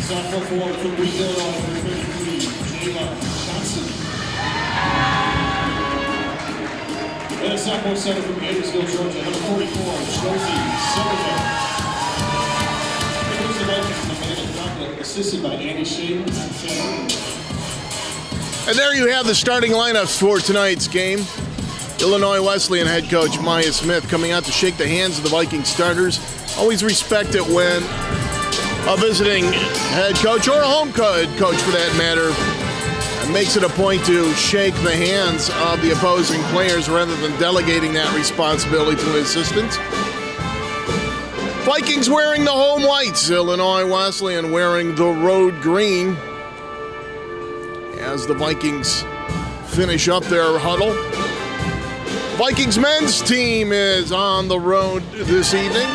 Sophomore forward from Brazil, number 33, Jayla Johnson. And a sophomore center from Gainesville, Georgia, number 44, Josie Somerville. Here's the Vikings in the minute chocolate, assisted by Andy Shane. And there you have the starting lineups for tonight's game. Illinois Wesleyan head coach Maya Smith coming out to shake the hands of the Viking starters. Always respect it when a visiting head coach, or a home coach for that matter, makes it a point to shake the hands of the opposing players rather than delegating that responsibility to an assistant. Vikings wearing the home whites, Illinois Wesleyan wearing the road green as the Vikings finish up their huddle. Vikings men's team is on the road this evening,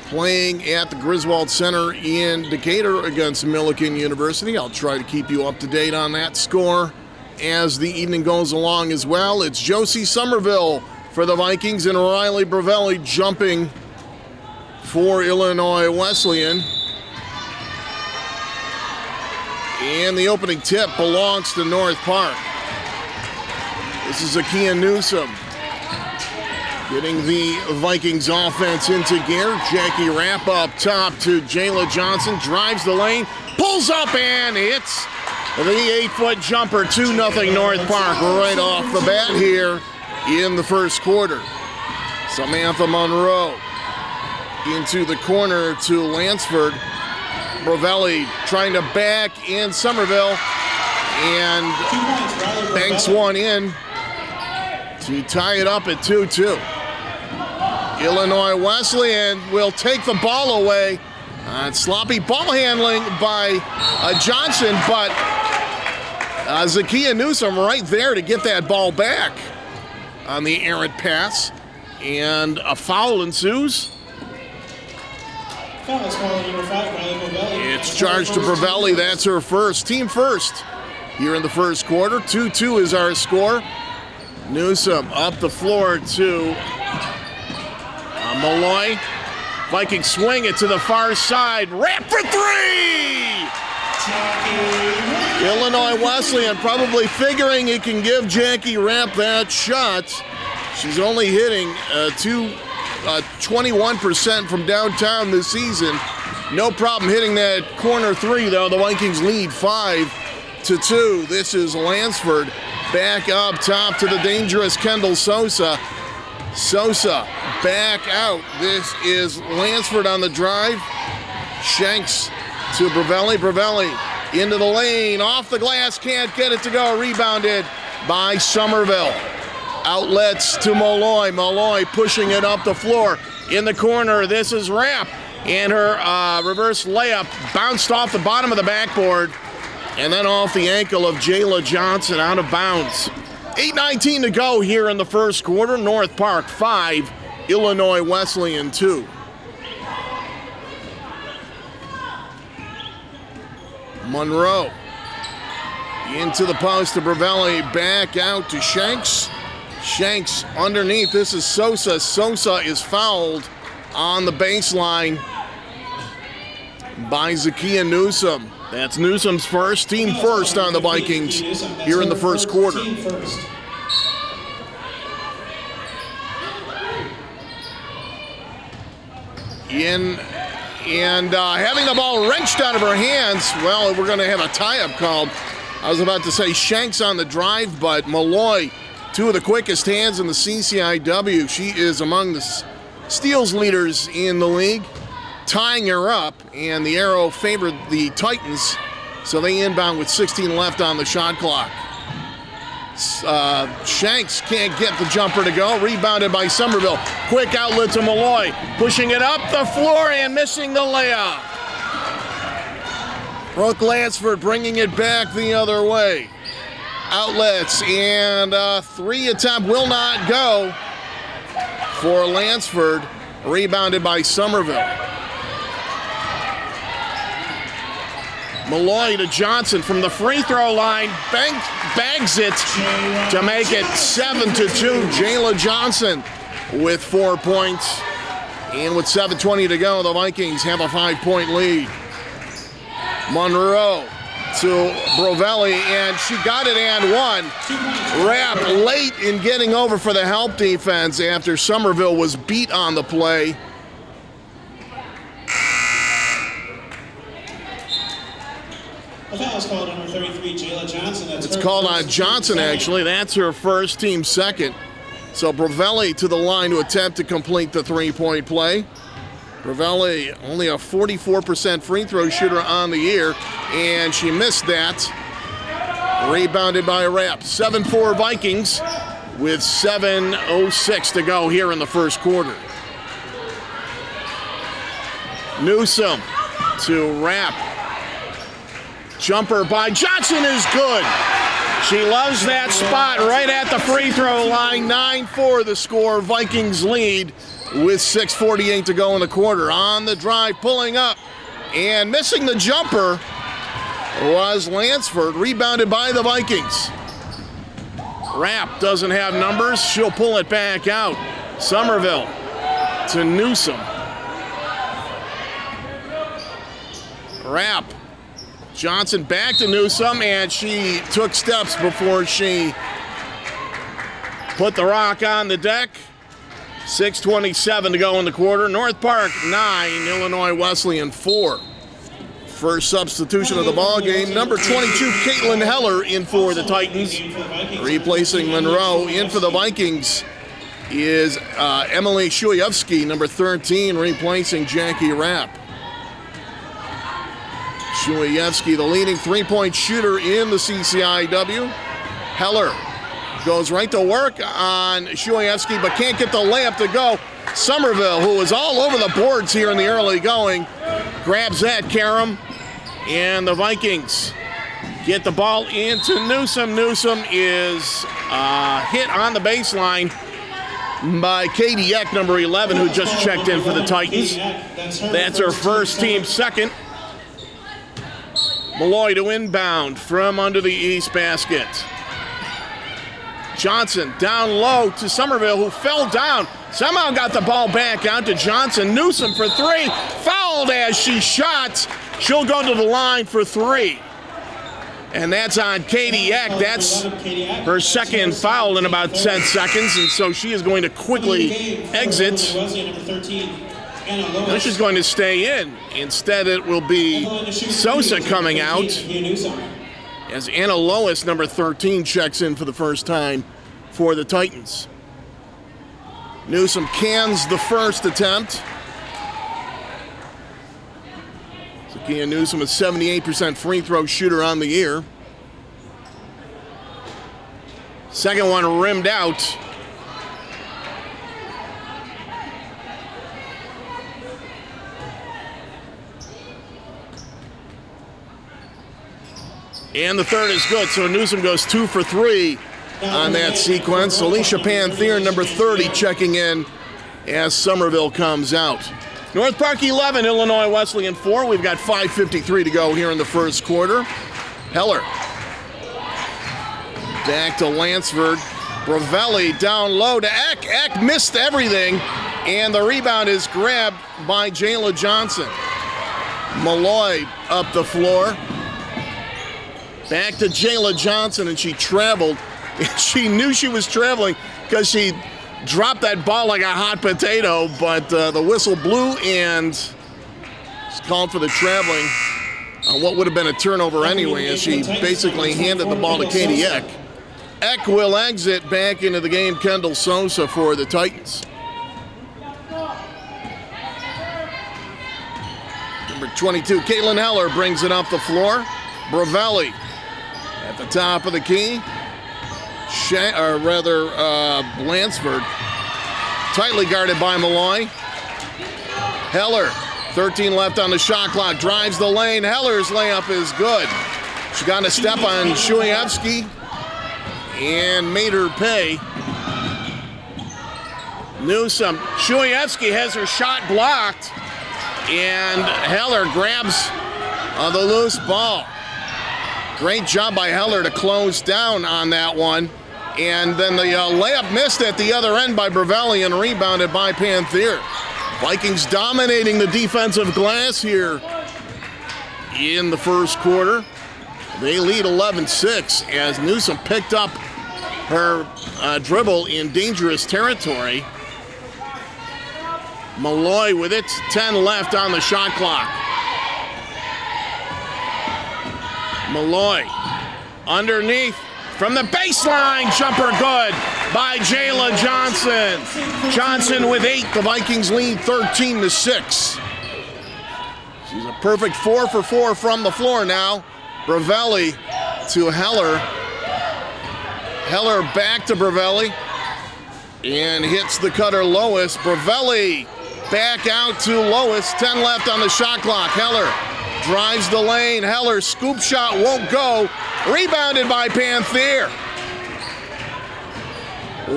playing at the Griswold Center in Decatur against Millikan University. I'll try to keep you up to date on that score as the evening goes along as well. It's Josie Somerville for the Vikings and Riley Bravelli jumping for Illinois Wesleyan. And the opening tip belongs to North Park. This is Akia Newsom getting the Vikings offense into gear. Jackie Rapp up top to Jayla Johnson, drives the lane, pulls up, and hits the 8-foot jumper, 2-0 North Park right off the bat here in the first quarter. Samantha Monroe into the corner to Lansford. Bravelli trying to back in Somerville and banks one in to tie it up at 2-2. Illinois Wesleyan will take the ball away. Sloppy ball handling by Johnson, but Zakia Newsom right there to get that ball back on the errant pass. And a foul ensues. It's charged to Bravelli. That's her first. Team first here in the first quarter. 2-2 is our score. Newsom up the floor to Malloy. Vikings swing it to the far side. Rapp for three! Illinois Wesleyan probably figuring he can give Jackie Rapp that shot. She's only hitting 21% from downtown this season. No problem hitting that corner three, though. The Vikings lead 5-2. This is Lansford back up top to the dangerous Kendall Sosa. Sosa back out. This is Lansford on the drive. Shanks to Bravelli. Bravelli into the lane. Off the glass. Can't get it to go. Rebounded by Somerville. Outlets to Malloy. Malloy pushing it up the floor. In the corner, this is Rapp. And her reverse layup bounced off the bottom of the backboard and then off the ankle of Jayla Johnson, out of bounds. 8:19 to go here in the first quarter. North Park 5, Illinois Wesleyan 2. Monroe into the post to Bravelli, back out to Shanks. Shanks underneath. This is Sosa. Sosa is fouled on the baseline by Zakia Newsom. That's Newsom's first, team first on the Vikings here in the first quarter. Having the ball wrenched out of her hands, well, we're going to have a tie-up called. I was about to say Shanks on the drive, but Malloy, two of the quickest hands in the CCIW. She is among the steals leaders in the league, tying her up, and the arrow favored the Titans, so they inbound with 16 left on the shot clock. Shanks can't get the jumper to go, rebounded by Somerville. Quick outlet to Malloy, pushing it up the floor and missing the layup. Brooke Lansford bringing it back the other way. Outlets, and three attempt will not go for Lansford, rebounded by Somerville. Malloy to Johnson from the free throw line. Bags it to make it 7-2. Jayla Johnson with 4 points. And with 7:20 to go, the Vikings have a 5-point lead. Monroe to Brovelli, and she got it and one. Rapp late in getting over for the help defense after Somerville was beat on the play. A foul is called on number 33, Jayla Johnson. It's called on Johnson, actually. That's her first, team second. So Brovelli to the line to attempt to complete the three-point play. Brovelli only a 44% free throw shooter on the year, and she missed that. Rebounded by Rapp. 7-4 Vikings with 7:06 to go here in the first quarter. Newsom to Rapp. Jumper by Johnson is good. She loves that spot right at the free throw line. 9-4 the score. Vikings lead with 6:48 to go in the quarter. On the drive, pulling up and missing the jumper was Lansford, rebounded by the Vikings. Rapp doesn't have numbers. She'll pull it back out. Somerville to Newsom. Rapp. Johnson back to Newsom, and she took steps before she put the rock on the deck. 6:27 to go in the quarter. North Park 9, Illinois Wesleyan 4. First substitution of the ball game. Number 22, Caitlin Heller in for the Titans. Replacing Monroe. In for the Vikings is Emily Shuyevsky, number 13, replacing Jackie Rapp. Shuyevsky, the leading three-point shooter in the CCIW. Heller goes right to work on Shuyevsky, but can't get the layup to go. Somerville, who is all over the boards here in the early going, grabs that, Karam. And the Vikings get the ball into Newsom. Newsom is hit on the baseline by Katie Eck, number 11, who just checked in for the Titans. That's her first, team second. Malloy to inbound from under the east basket. Johnson down low to Somerville, who fell down. Somehow got the ball back out to Johnson. Newsom for three. Fouled as she shot. She'll go to the line for three. And that's on Katie Eck. That's her second foul in about 10 seconds. And so she is going to quickly exit. No, she's going to stay in. Instead, it will be Sosa coming out as Anna Lois, number 13, checks in for the first time for the Titans. Newsom cans the first attempt. Zakia Newsom, a 78% free throw shooter on the year. Second one rimmed out. And the third is good, so Newsom goes 2 for 3 on that sequence. Alicia Panther, number 30, checking in as Somerville comes out. North Park 11, Illinois Wesleyan 4. We've got 5:53 to go here in the first quarter. Heller. Back to Lansford. Brovelli down low to Eck. Eck missed everything, and the rebound is grabbed by Jayla Johnson. Malloy up the floor. Back to Jayla Johnson, and she traveled. She knew she was traveling because she dropped that ball like a hot potato, but the whistle blew and it's called for the traveling on what would have been a turnover anyway, as she basically handed the ball to Katie Eck. Eck will exit back into the game. Kendall Sosa for the Titans. Number 22, Caitlin Heller brings it up the floor. Brovelli at the top of the key. Lansford, tightly guarded by Malloy. Heller, 13 left on the shot clock, drives the lane. Heller's layup is good. She got a step on Shuyevsky and made her pay. Newsom, Shuyevsky has her shot blocked, and Heller grabs on the loose ball. Great job by Heller to close down on that one. And then the layup missed at the other end by Brevelli and rebounded by Panther. Vikings dominating the defensive glass here in the first quarter. They lead 11-6 as Newsom picked up her dribble in dangerous territory. Malloy with it, 10 left on the shot clock. Malloy underneath from the baseline, jumper good by Jayla Johnson. Johnson with 8, the Vikings lead 13-6. She's a perfect 4 for 4 from the floor now. Brevelli to Heller. Heller back to Brevelli and hits the cutter Lois. Brevelli back out to Lois. 10 left on the shot clock. Heller drives the lane. Heller scoop shot won't go. Rebounded by Panther.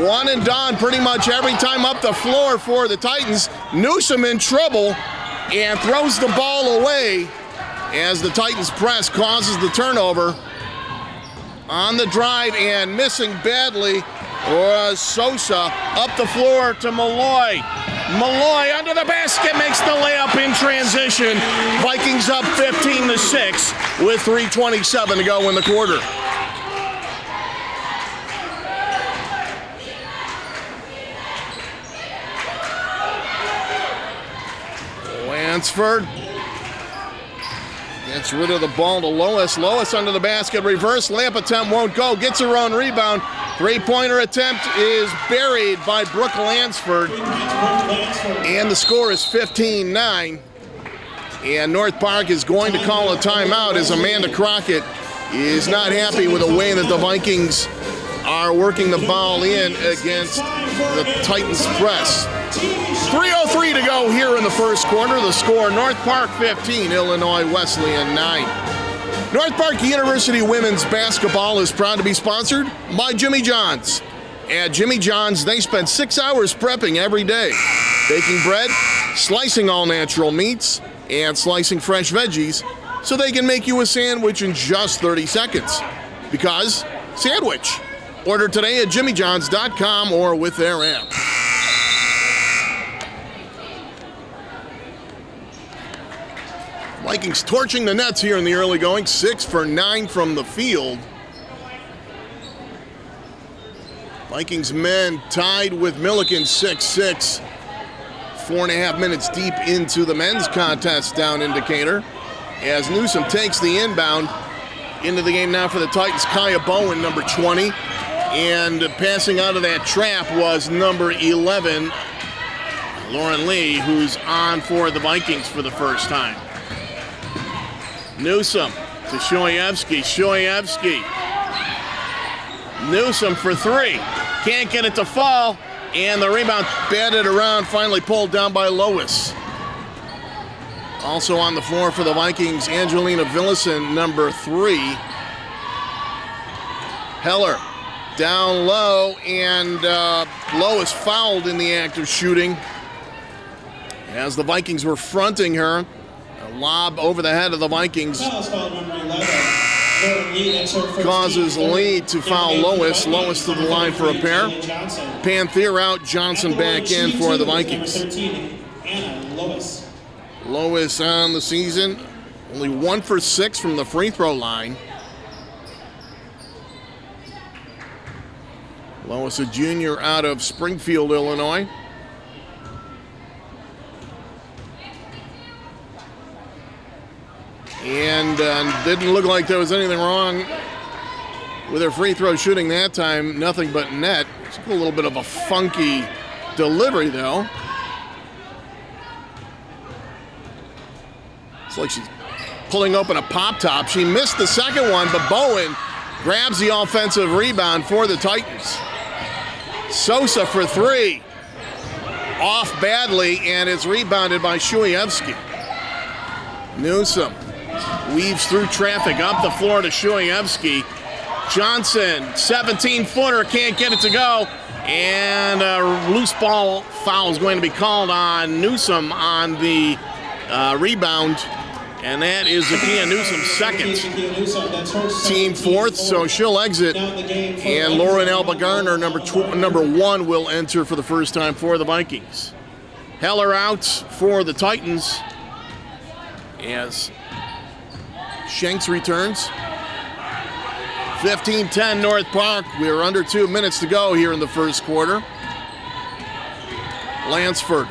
One and done pretty much every time up the floor for the Titans. Newsom in trouble and throws the ball away as the Titans press causes the turnover. On the drive and missing badly was Sosa. Up the floor to Malloy. Malloy under the basket makes the layup in transition. Vikings up 15-6 with 3:27 to go in the quarter. Lansford gets rid of the ball to Lois. Lois under the basket, reverse layup attempt won't go. Gets her own rebound. Three-pointer attempt is buried by Brooke Lansford. And the score is 15-9. And North Park is going to call a timeout as Amanda Crockett is not happy with the way that the Vikings are working the ball in against the Titans press. 3:03 to go here in the first quarter. The score, North Park 15, Illinois Wesleyan 9. North Park University women's basketball is proud to be sponsored by Jimmy John's. At Jimmy John's, they spend 6 hours prepping every day, baking bread, slicing all natural meats, and slicing fresh veggies so they can make you a sandwich in just 30 seconds. Because sandwich. Order today at jimmyjohns.com or with their app. Vikings torching the nets here in the early going. 6 for 9 from the field. Vikings men tied with Milliken 6-6. 4.5 minutes deep into the men's contest down in Decatur. As Newsom takes the inbound into the game now for the Titans. Kaya Bowen, number 20. And passing out of that trap was number 11, Lauren Lee, who's on for the Vikings for the first time. Newsom to Shoyevsky. Shoyevsky. Newsom for 3. Can't get it to fall. And the rebound batted around, finally pulled down by Lois. Also on the floor for the Vikings, Angelina Villison, number 3. Heller down low, and Lois fouled in the act of shooting. As the Vikings were fronting her, a lob over the head of the Vikings causes Lee to foul Lois. Lois to the line for a pair. Panther out, Johnson back in for the Vikings. Lois on the season, only 1 for 6 from the free throw line. Lois, a junior out of Springfield, Illinois. And didn't look like there was anything wrong with her free throw shooting that time. Nothing but net. It's a little bit of a funky delivery, though. It's like she's pulling open a pop-top. She missed the second one, but Bowen grabs the offensive rebound for the Titans. Sosa for 3. Off badly, and it's rebounded by Shoyevsky. Newsom weaves through traffic up the floor to Shoyevsky. Johnson, 17-footer, can't get it to go. And a loose ball foul is going to be called on Newsom on the rebound. And that is Zakia Newsom's second. That's her Team fourth, so she'll exit. And Lauren Alba Garner, number one, will enter for the first time for the Vikings. Heller out for the Titans as Shanks returns. 15-10 North Park. We are under 2 minutes to go here in the first quarter. Lansford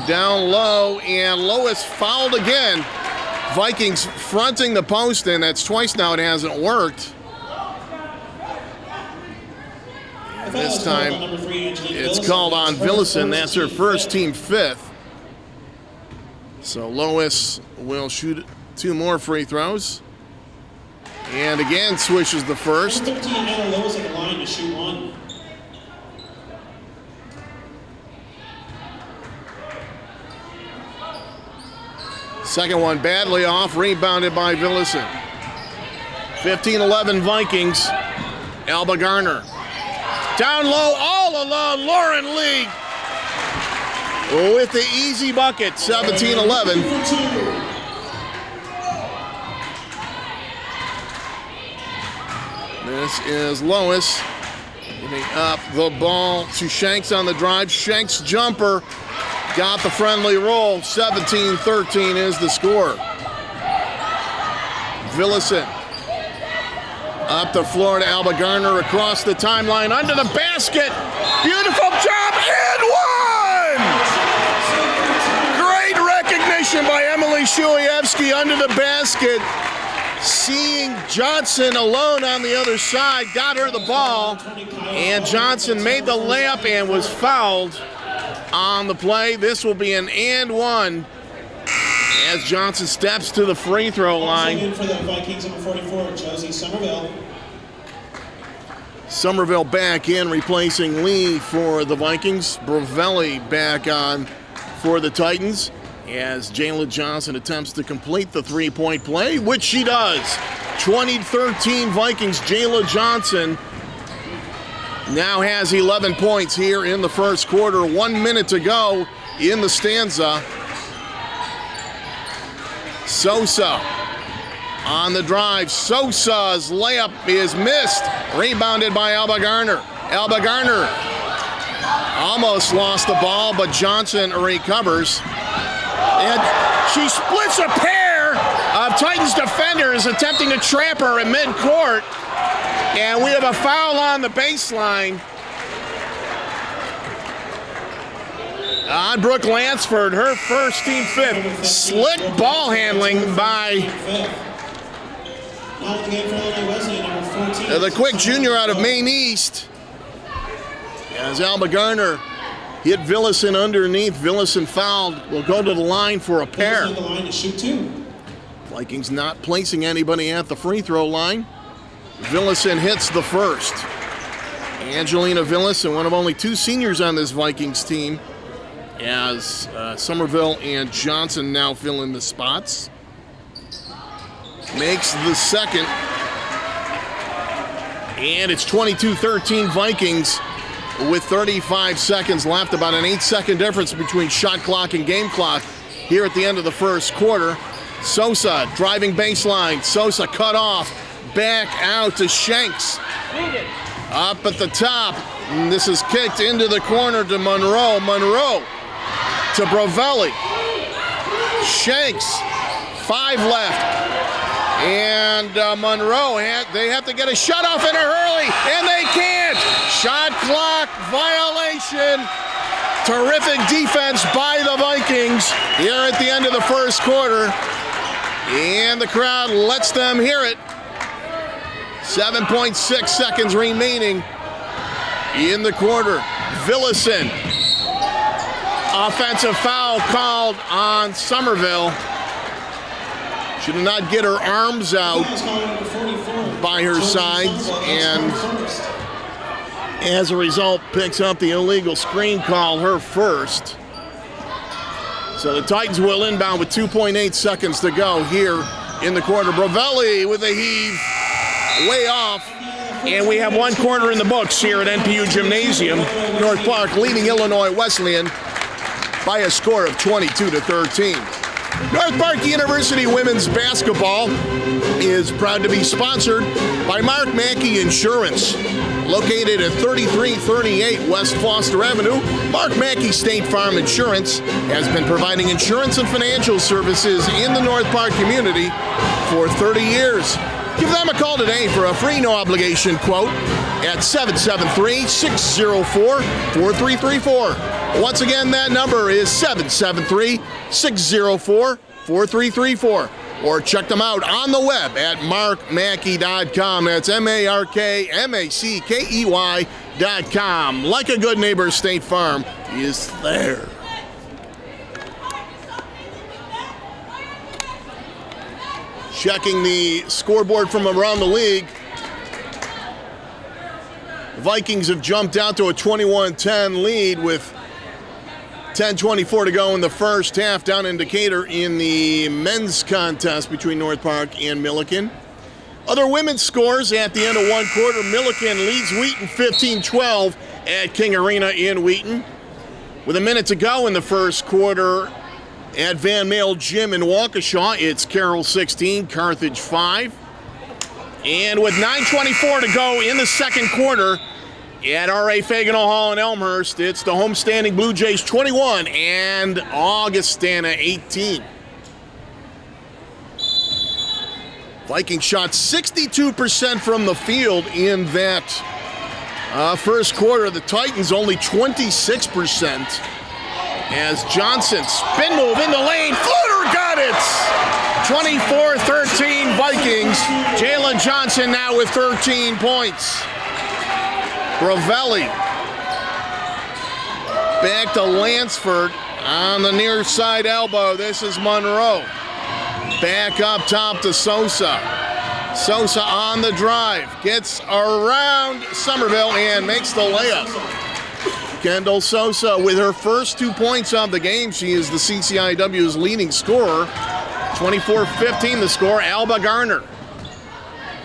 down low, and Lois fouled again. Vikings fronting the post, and that's twice now it hasn't worked. And this time it's called on Villison. That's her first, team fifth. So Lois will shoot 2 more free throws. And again swishes the first. 15 Anna Lois at the line to shoot 1. Second one badly off, rebounded by Villison. 15-11 Vikings. Alba Garner. Down low, all alone, Lauren Lee with the easy bucket, 17-11. This is Lois giving up the ball to Shanks on the drive. Shanks jumper got the friendly roll. 17-13 is the score. Villison up the floor to Alba Garner across the timeline under the basket. Beautiful job and one! Great recognition by Emily Shulievsky under the basket. Seeing Johnson alone on the other side, got her the ball, and Johnson made the layup and was fouled on the play. This will be an and one as Johnson steps to the free throw line. In for the Vikings, number 44, Josie Somerville. Somerville back in, replacing Lee for the Vikings. Brovelli back on for the Titans as Jayla Johnson attempts to complete the three-point play, which she does. 20-13 Vikings. Jayla Johnson now has 11 points here in the first quarter. 1 minute to go in the stanza. Sosa on the drive. Sosa's layup is missed. Rebounded by Alba Garner. Alba Garner almost lost the ball, but Johnson recovers. And she splits a pair of Titans defenders attempting to trap her at midcourt. And we have a foul on the baseline on Brooke Lansford, her first, team fifth. Slick ball handling by the quick junior out of Maine East. As Alba Garner hit Villison underneath. Villison fouled. Will go to the line for a pair. Vikings not placing anybody at the free throw line. Villison hits the first. Angelina Villison, one of only 2 seniors on this Vikings team, as Somerville and Johnson now fill in the spots. Makes the second. And it's 22-13 Vikings with 35 seconds left. About an 8-second difference between shot clock and game clock here at the end of the first quarter. Sosa driving baseline. Sosa cut off. Back out to Shanks. Up at the top. And this is kicked into the corner to Monroe. Monroe to Brovelli. Shanks. 5 left. And Monroe, they have to get a shot off in a hurry, and they can't. Shot clock violation. Terrific defense by the Vikings here at the end of the first quarter. And the crowd lets them hear it. 7.6 seconds remaining in the quarter. Villison. Offensive foul called on Somerville. She did not get her arms out by her sides, and as a result picks up the illegal screen call, her first. So the Titans will inbound with 2.8 seconds to go here in the quarter. Brovelli with a heave, way off. And we have 1 quarter in the books here at NPU Gymnasium. North Park leading Illinois Wesleyan by a score of 22-13. North Park University women's basketball is proud to be sponsored by Mark Mackey Insurance. Located at 3338 West Foster Avenue, Mark Mackey State Farm Insurance has been providing insurance and financial services in the North Park community for 30 years. Give them a call today for a free no-obligation quote at 773-604-4334. Once again, that number is 773-604-4334. Or check them out on the web at markmackey.com. That's MarkMackey.com. Like a good neighbor, State Farm is there. Checking the scoreboard from around the league. The Vikings have jumped out to a 21-10 lead with 10:24 to go in the first half down in Decatur in the men's contest between North Park and Milliken. Other women's scores at the end of one quarter. Milliken leads Wheaton 15-12 at King Arena in Wheaton. With a minute to go in the first quarter at Van Male Gym in Waukesha, it's Carroll 16, Carthage 5. And with 9:24 to go in the second quarter, at R.A. Fagano Hall in Elmhurst, it's the homestanding Blue Jays 21 and Augustana 18. Vikings shot 62% from the field in that first quarter. The Titans only 26%. As Johnson, spin move in the lane, floater got it! 24-13 Vikings. Jalen Johnson now with 13 points. Bravelli back to Lansford on the near side elbow. This is Monroe. Back up top to Sosa. Sosa on the drive. Gets around Somerville and makes the layup. Kendall Sosa with her first 2 points of the game. She is the CCIW's leading scorer. 24-15 the score. Alba Garner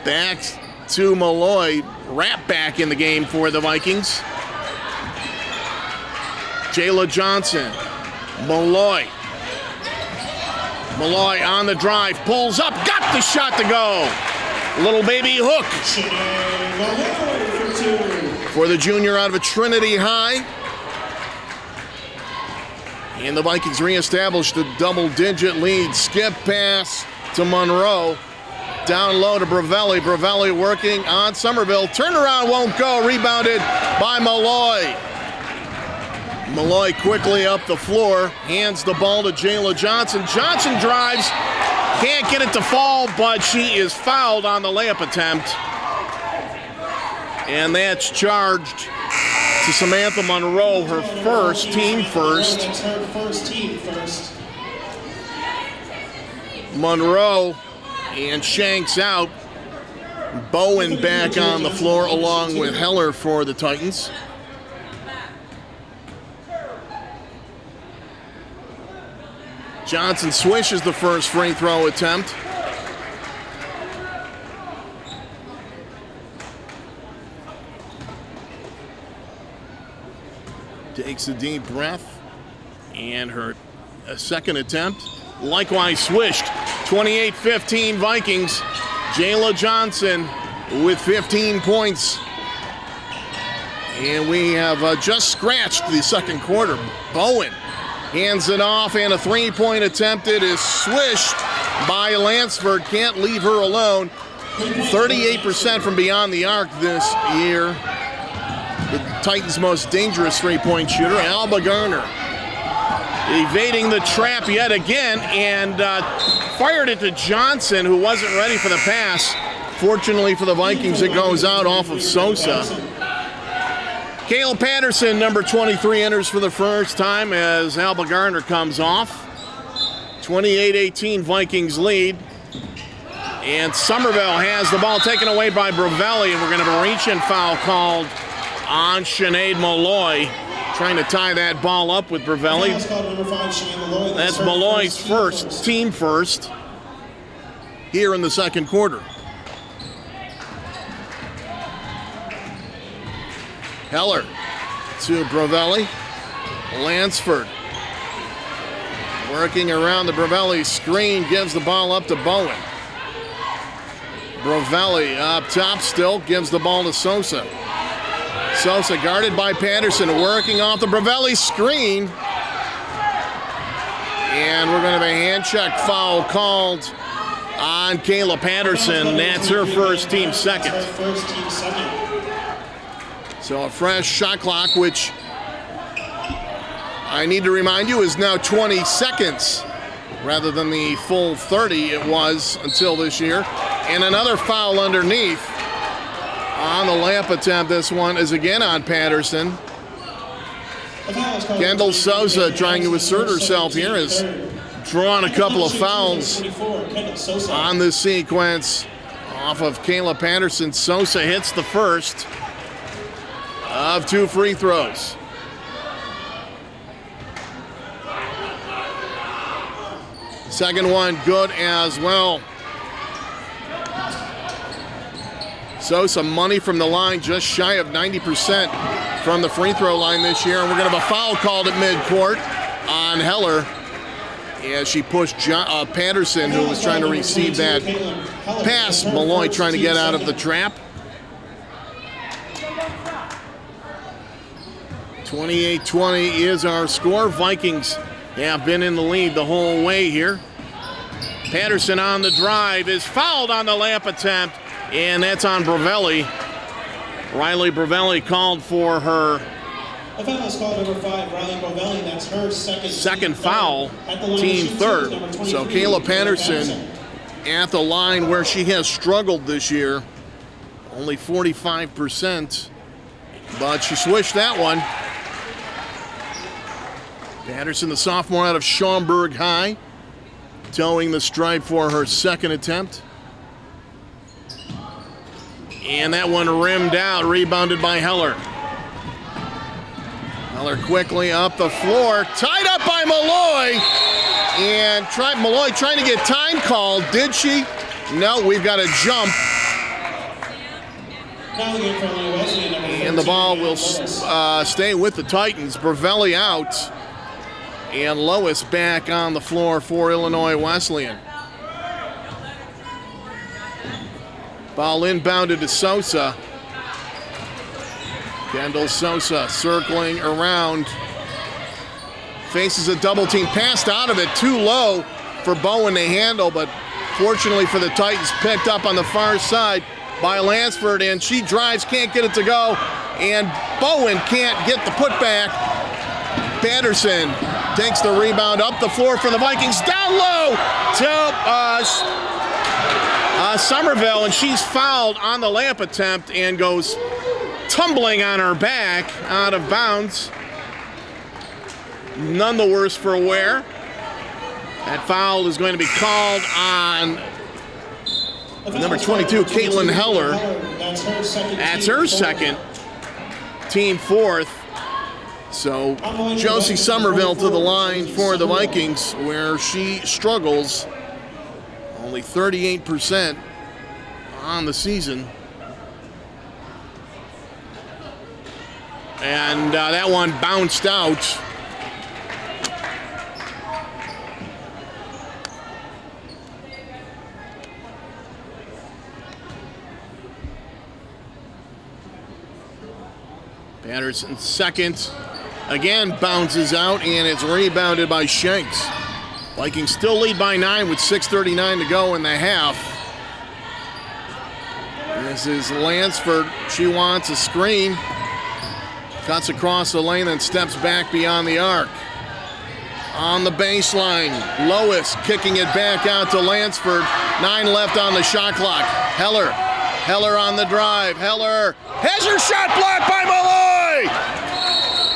back to Malloy. Wrap back in the game for the Vikings. Jayla Johnson. Malloy. Malloy on the drive. Pulls up. Got the shot to go. Little baby hook for the junior out of a Trinity High. And the Vikings reestablished a double-digit lead. Skip pass to Monroe. Down low to Bravelli. Bravelli working on Somerville. Turnaround won't go. Rebounded by Malloy. Malloy quickly up the floor. Hands the ball to Jayla Johnson. Johnson drives. Can't get it to fall, but she is fouled on the layup attempt. And that's charged to Samantha Monroe, her first, team first. That's her first team first. Monroe and Shanks out. Bowen back on the floor along with Heller for the Titans. Johnson swishes the first free throw attempt. Takes a deep breath, and her second attempt likewise swished. 28-15 Vikings. Jayla Johnson with 15 points. And we have just scratched the second quarter. Bowen hands it off, and a three-point attempt. It is swished by Lansford. Can't leave her alone. 38% from beyond the arc this year. The Titans' most dangerous three-point shooter, Alba Garner. Evading the trap yet again, and fired it to Johnson, who wasn't ready for the pass. Fortunately for the Vikings, it goes out off of Sosa. Cale Patterson, number 23, enters for the first time as Alba Garner comes off. 28-18 Vikings lead. And Somerville has the ball taken away by Bravelli, and we're going to have a reach-in foul called on Sinead Malloy. Trying to tie that ball up with Bravelli. That's Malloy's first, team first, here in the second quarter. Heller to Bravelli. Lansford Working around the Bravelli screen, gives the ball up to Bowen. Bravelli up top still, gives the ball to Sosa. Sosa guarded by Patterson, working off the Bravelli screen. And we're going to have a hand check foul called on Kayla Patterson. That's her first, team second. So a fresh shot clock, which I need to remind you is now 20 seconds rather than the full 30 it was until this year. And another foul underneath on the layup attempt. This one is again on Patterson. Kendall Sosa trying to assert herself here, has drawn a couple of fouls on this sequence off of Kayla Patterson. Sosa hits the first of 2 free throws. Second one good as well. Sosa money from the line, just shy of 90% from the free throw line this year. And we're going to have a foul called at midcourt on Heller as she pushed Patterson, who was trying to receive that pass. Malloy trying to get out of the trap. 28-20 is our score. Vikings have been in the lead the whole way here. Patterson on the drive is fouled on the layup attempt, and that's on Bravelli. Riley Bravelli called for her a foul is called number 5, Riley Bravelli. That's her second foul, team third. So Kayla Patterson at the line where she has struggled this year. Only 45%, but she swished that one. Patterson, the sophomore out of Schaumburg High, towing the stripe for her second attempt. And that one rimmed out, rebounded by Heller. Heller quickly up the floor, tied up by Malloy. And Malloy trying to get time called. Did she? No, we've got a jump. And the ball will stay with the Titans. Bravelli out. And Lois back on the floor for Illinois Wesleyan. Ball inbounded to Sosa. Kendall Sosa circling around. Faces a double team. Passed out of it. Too low for Bowen to handle, but fortunately for the Titans, picked up on the far side by Lansford, and she drives, can't get it to go, and Bowen can't get the putback. Patterson takes the rebound up the floor for the Vikings, down low to Somerville, and she's fouled on the layup attempt and goes tumbling on her back out of bounds. None the worse for wear. That foul is going to be called on number 22, Caitlin Heller. That's her second, team fourth. So Josie Somerville to the line for the Vikings, where she struggles. Only 38% on the season. And that one bounced out. Patterson second. Again bounces out, and it's rebounded by Shanks. Vikings still lead by 9 with 6:39 to go in the half. This is Lansford. She wants a screen. Cuts across the lane, then steps back beyond the arc. On the baseline, Lois kicking it back out to Lansford. 9 left on the shot clock. Heller on the drive. Heller has her shot blocked by Malloy!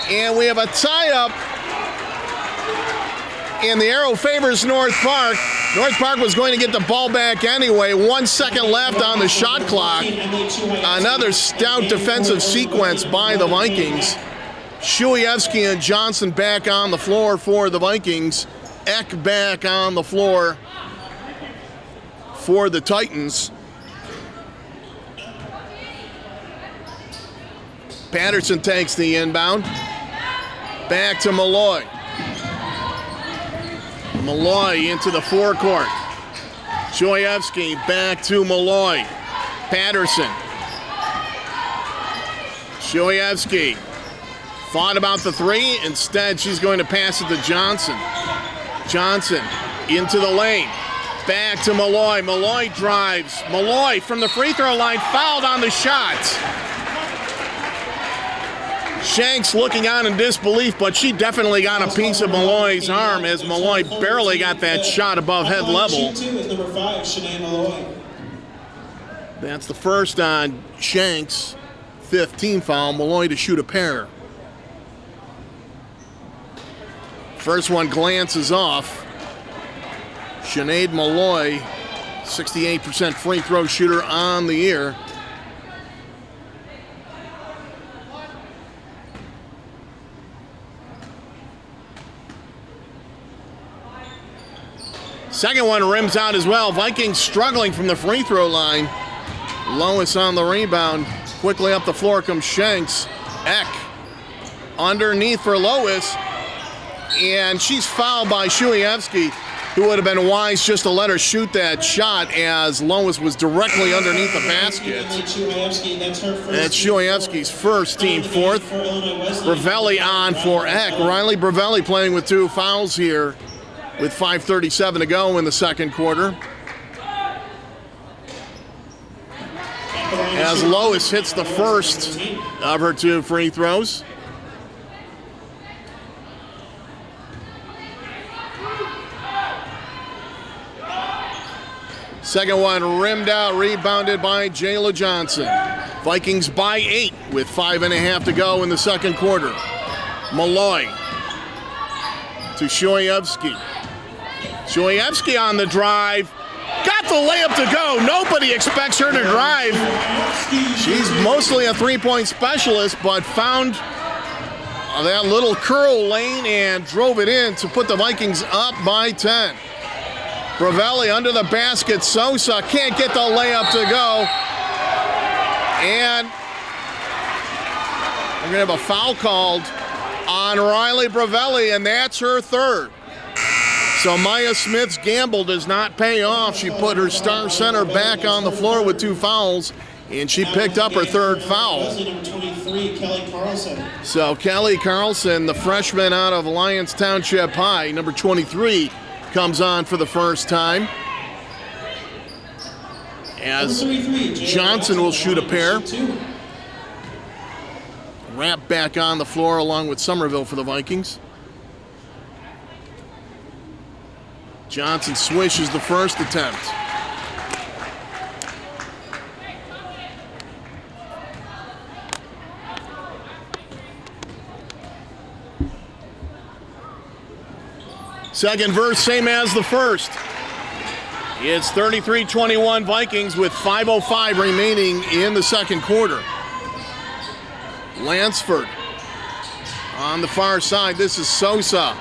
And we have a tie-up. And the arrow favors North Park. North Park was going to get the ball back anyway. 1 second left on the shot clock. Another stout defensive sequence by the Vikings. Shuievsky and Johnson back on the floor for the Vikings. Eck back on the floor for the Titans. Patterson takes the inbound. Back to Malloy. Malloy into the forecourt. Shoyevsky back to Malloy. Patterson. Shoyevsky thought about the three. Instead, she's going to pass it to Johnson. Johnson into the lane. Back to Malloy. Malloy drives. Malloy from the free throw line, fouled on the shot. Shanks looking on in disbelief, but she definitely got a piece of Malloy's arm as Malloy barely got that shot above head level. That's the first on Shanks. 15 foul. Malloy to shoot a pair. First one glances off. Sinead Malloy, 68% free throw shooter on the year. Second one rims out as well. Vikings struggling from the free throw line. Lois on the rebound. Quickly up the floor comes Shanks. Eck underneath for Lois. And she's fouled by Shoyevsky, who would have been wise just to let her shoot that shot as Lois was directly underneath the basket. That's Shoyevsky's first, team fourth. Bravelli on for Eck. Riley Bravelli playing with 2 fouls here with 5:37 to go in the second quarter. As Lois hits the first of her 2 free throws. Second one rimmed out, rebounded by Jayla Johnson. Vikings by 8 with 5.5 to go in the second quarter. Malloy to Shoyevsky. Shoyevsky on the drive. Got the layup to go. Nobody expects her to drive. She's mostly a three-point specialist, but found that little curl lane and drove it in to put the Vikings up by 10. Bravelli under the basket. Sosa can't get the layup to go. And we're going to have a foul called on Riley Bravelli, and that's her third. So Maya Smith's gamble does not pay off. She put her star center back on the floor with 2 fouls, and she picked up her third foul. So Kelly Carlson, the freshman out of Alliance Township High, number 23, comes on for the first time. As Johnson will shoot a pair. Rapp back on the floor along with Somerville for the Vikings. Johnson swishes the first attempt. Second verse, same as the first. It's 33-21 Vikings with 5:05 remaining in the second quarter. Lansford on the far side. This is Sosa.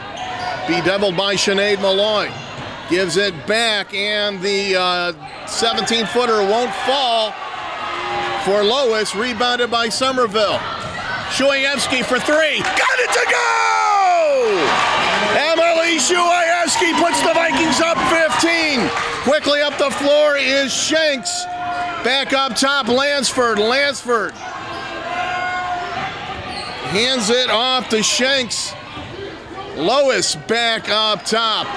Bedeviled by Sinead Malloy. Gives it back, and the 17-footer won't fall for Lois. Rebounded by Somerville. Shoyevsky for 3. Got it to go! Emily Shoyevsky puts the Vikings up 15. Quickly up the floor is Shanks. Back up top, Lansford. Lansford hands it off to Shanks. Lois back up top.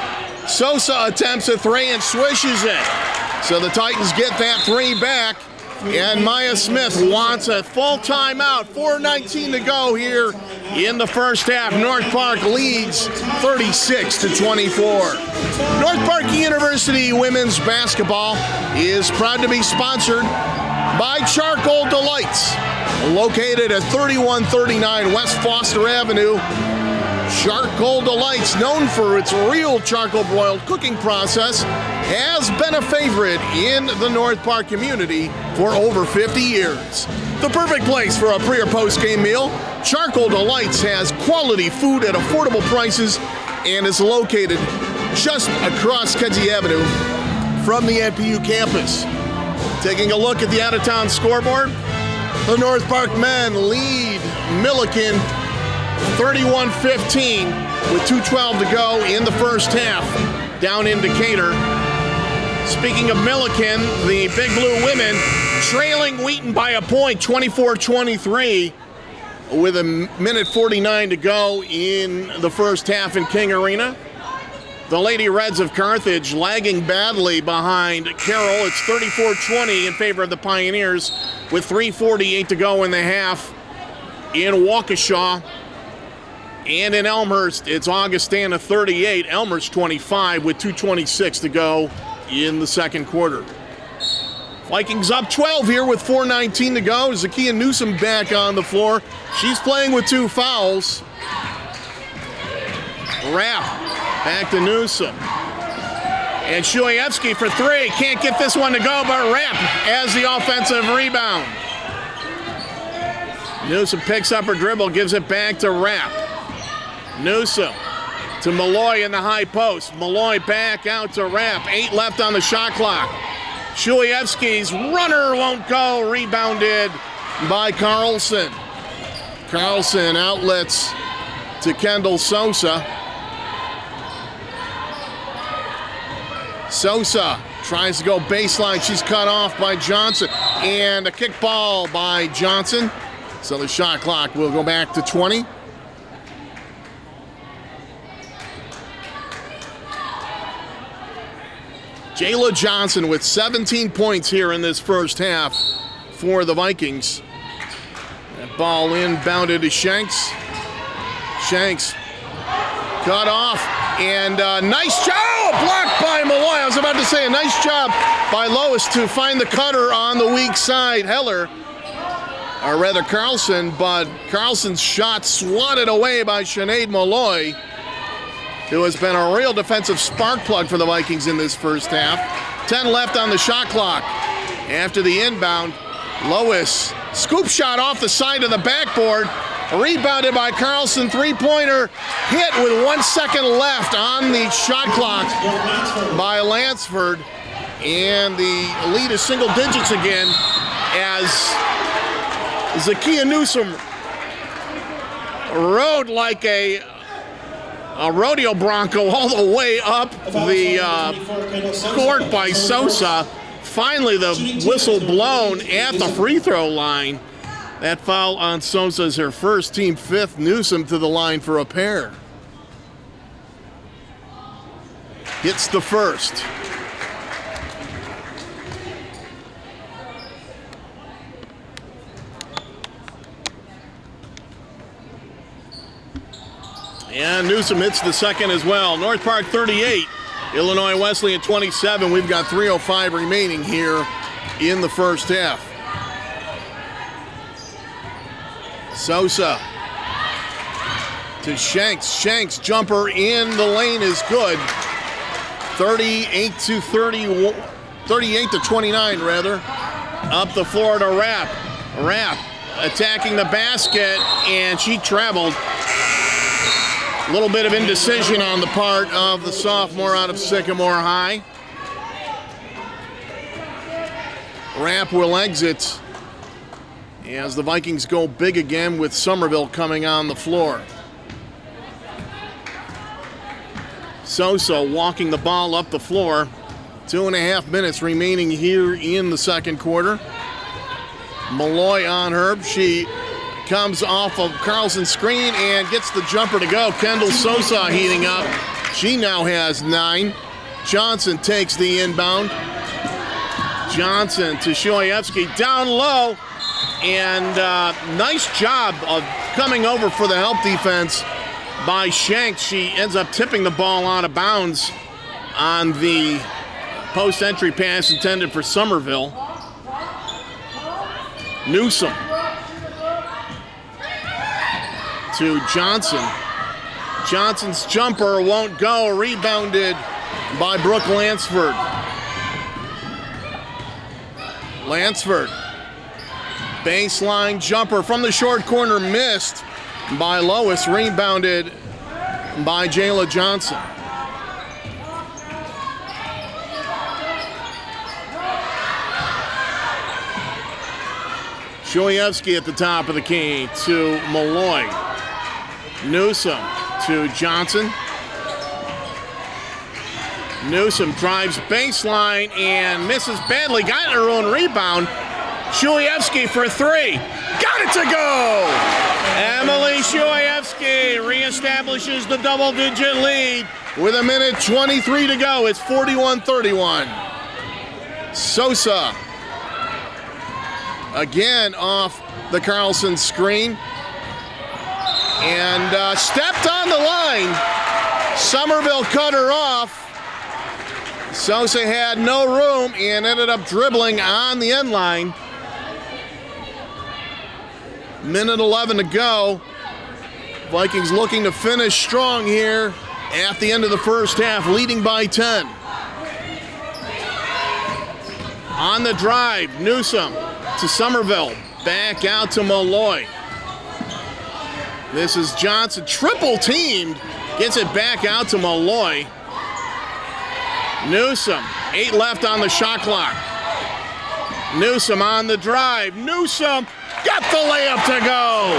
Sosa attempts a 3 and swishes it. So the Titans get that 3 back. And Maya Smith wants a full timeout. 4:19 to go here in the first half. North Park leads 36-24. North Park University women's basketball is proud to be sponsored by Charcoal Delights. Located at 3139 West Foster Avenue. Charcoal Delights, known for its real charcoal broiled cooking process, has been a favorite in the North Park community for over 50 years. The perfect place for a pre or post game meal, Charcoal Delights has quality food at affordable prices and is located just across Kedzie Avenue from the NPU campus. Taking a look at the out-of-town scoreboard, the North Park men lead Milliken 31-15 with 2:12 to go in the first half down in Decatur. Speaking of Milliken, the Big Blue women trailing Wheaton by a point, 24-23, with a minute 49 to go in the first half in King Arena. The Lady Reds of Carthage lagging badly behind Carroll. It's 34-20 in favor of the Pioneers with 3:48 to go in the half in Waukesha. And in Elmhurst, it's Augustana 38, Elmhurst 25 with 2:26 to go in the second quarter. Vikings up 12 here with 4:19 to go. Zakiya Newsom back on the floor. She's playing with 2 fouls. Rapp back to Newsom. And Shulayevsky for 3. Can't get this one to go, but Rapp has the offensive rebound. Newsom picks up her dribble, gives it back to Rapp. Newsom to Malloy in the high post. Malloy back out to Rapp. 8 left on the shot clock. Shulayevsky's runner won't go. Rebounded by Carlson. Carlson outlets to Kendall Sosa. Sosa tries to go baseline. She's cut off by Johnson. And a kick ball by Johnson. So the shot clock will go back to 20. Jayla Johnson with 17 points here in this first half for the Vikings. That ball inbounded to Shanks. Shanks cut off, and nice job, blocked by Malloy. I was about to say a nice job by Lois to find the cutter on the weak side. Heller, or rather Carlson, but Carlson's shot swatted away by Sinead Malloy, who has been a real defensive spark plug for the Vikings in this first half. 10 left on the shot clock. After the inbound, Lois, scoop shot off the side of the backboard, rebounded by Carlson, 3-pointer, hit with 1 second left on the shot clock by Lansford. And the lead is single digits again as Zakiya Newsom rode like a rodeo bronco all the way up the court by Sosa. Finally, the whistle blown at the free throw line. That foul on Sosa is her first, team 5th. Newsom to the line for a pair. Hits the first. And Newsom hits the second as well. North Park 38, Illinois Wesleyan 27. We've got 3:05 remaining here in the first half. Sosa to Shanks. Shanks jumper in the lane is good. 38 to 29 rather. Up the floor to Rapp. Rapp attacking the basket, and she traveled. A little bit of indecision on the part of the sophomore out of Sycamore High. Rapp will exit as the Vikings go big again with Somerville coming on the floor. Sosa walking the ball up the floor. 2.5 minutes remaining here in the second quarter. Malloy on her. She comes off of Carlson's screen and gets the jumper to go. Kendall Sosa heating up. She now has 9. Johnson takes the inbound. Johnson to Shulayevsky down low. And nice job of coming over for the help defense by Shanks. She ends up tipping the ball out of bounds on the post-entry pass intended for Somerville. Newsom to Johnson. Johnson's jumper won't go. Rebounded by Brooke Lansford. Lansford. Baseline jumper from the short corner missed by Lois. Rebounded by Jayla Johnson. Shulayevsky at the top of the key to Malloy. Newsom to Johnson. Newsom drives baseline and misses badly. Got her own rebound. Shulievsky for three. Got it to go! Emily Shulievsky reestablishes the double-digit lead with 1:23 to go. It's 41-31. Sosa again off the Carlson screen and stepped on the line. Somerville cut her off. Sosa had no room and ended up dribbling on the end line. 1:11 to go. Vikings looking to finish strong here at the end of the first half, leading by 10. On the drive, Newsom to Somerville. Back out to Malloy. This is Johnson, triple teamed. Gets it back out to Malloy. Newsom, 8 left on the shot clock. Newsom on the drive. Newsom got the layup to go.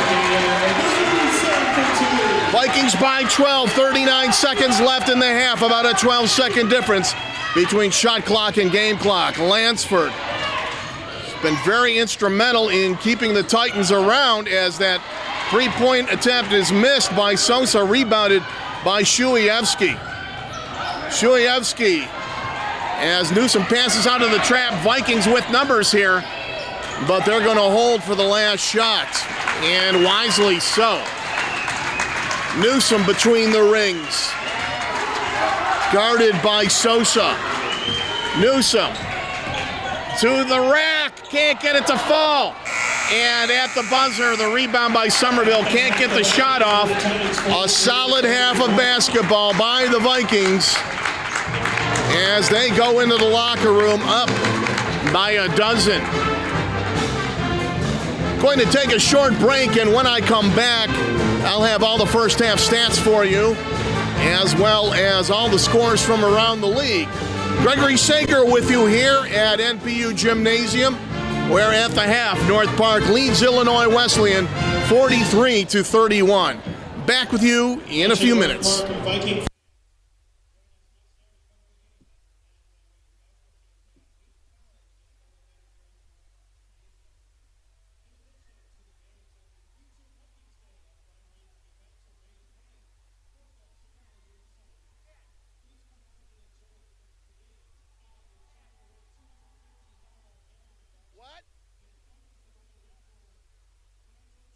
Vikings by 12, 39 seconds left in the half. About a 12-second difference between shot clock and game clock. Lansford has been very instrumental in keeping the Titans around as that three-point attempt is missed by Sosa, rebounded by Shulievsky. Shulievsky, as Newsom passes out of the trap, Vikings with numbers here, but they're going to hold for the last shot, and wisely so. Newsom between the rings, guarded by Sosa. Newsom to the rack, can't get it to fall. And at the buzzer, the rebound by Somerville, can't get the shot off. A solid half of basketball by the Vikings as they go into the locker room up by a dozen. Going to take a short break, and when I come back, I'll have all the first half stats for you, as well as all the scores from around the league. Gregory Sager with you here at NPU Gymnasium, where at the half, North Park leads Illinois Wesleyan 43-31. Back with you in a few minutes.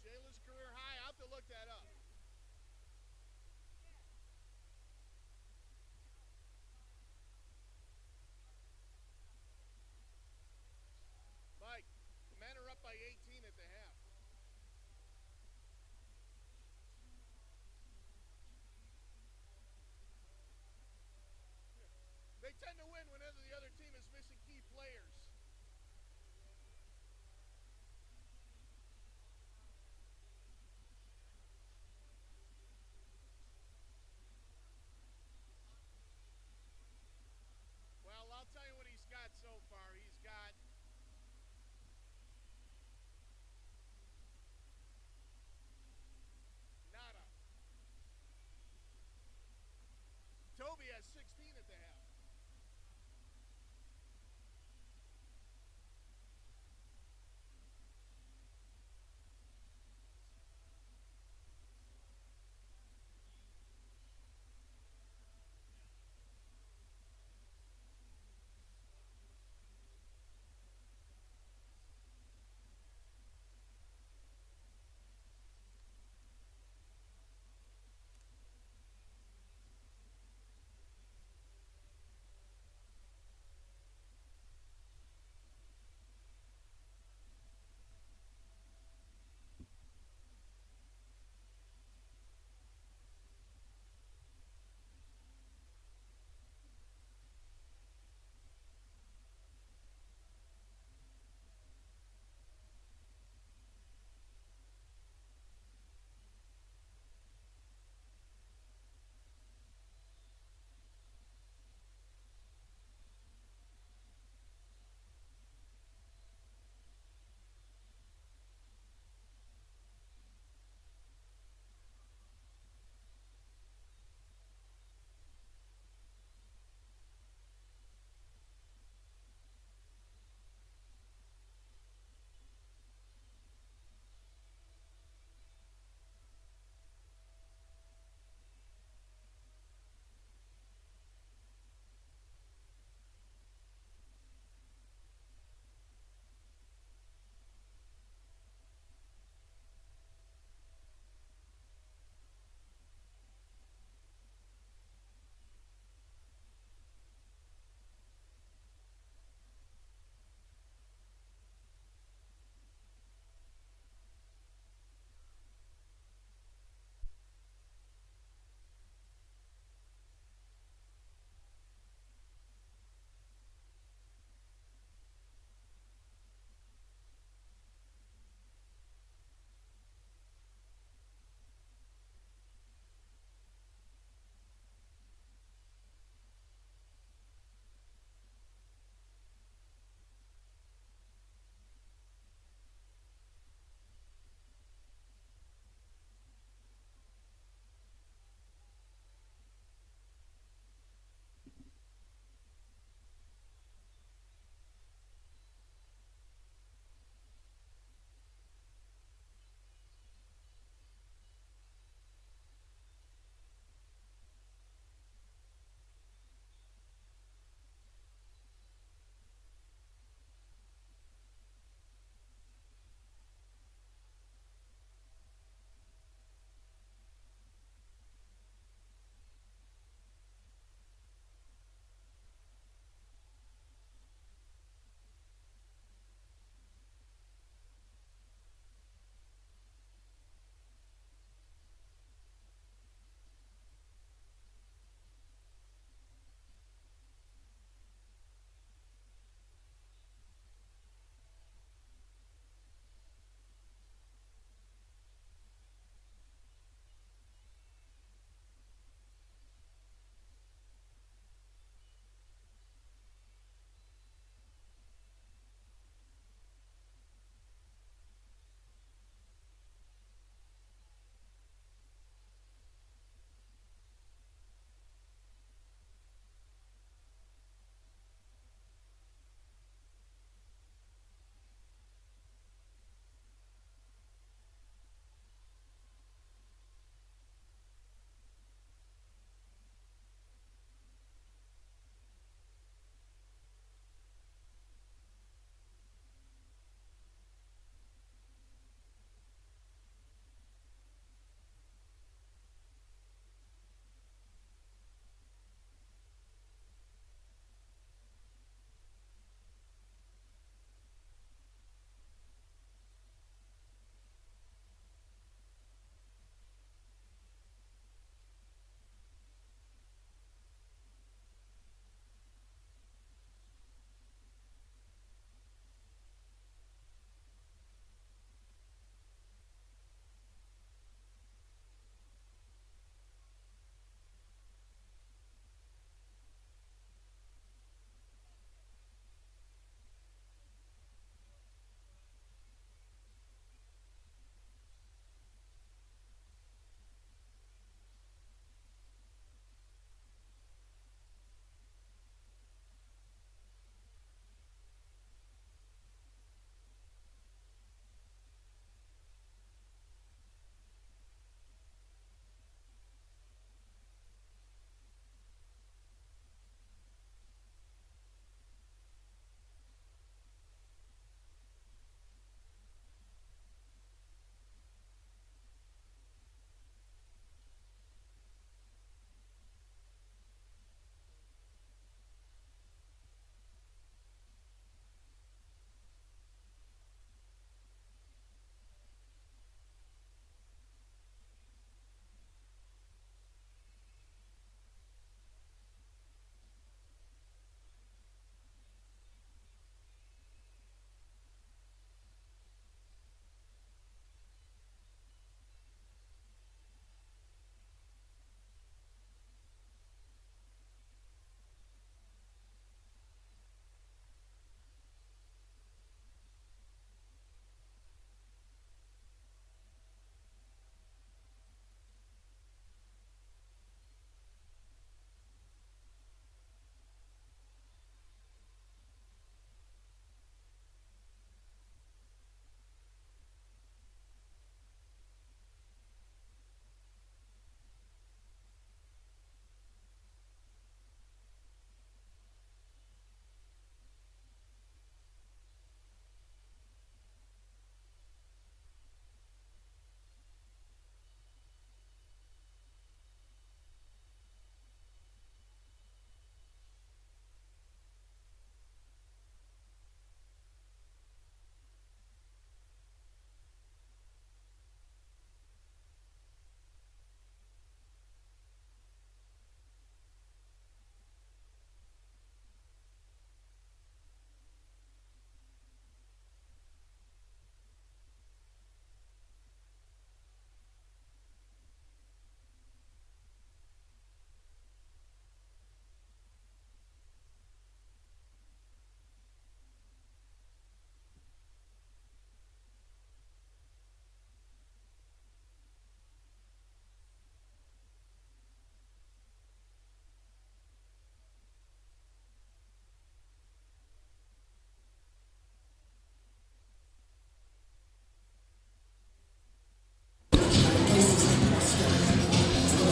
Jayla's career high, I'll have to look that up.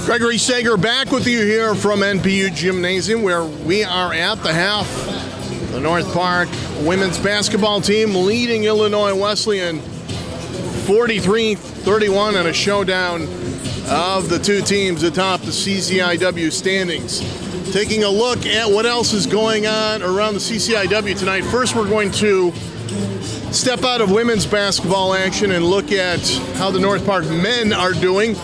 Gregory Sager back with you here from NPU Gymnasium, where we are at the half. The North Park women's basketball team leading Illinois Wesleyan 43-31 in a showdown of the two teams atop the CCIW standings. Taking a look at what else is going on around the CCIW tonight. First, we're going to step out of women's basketball action and look at how the North Park men are doing.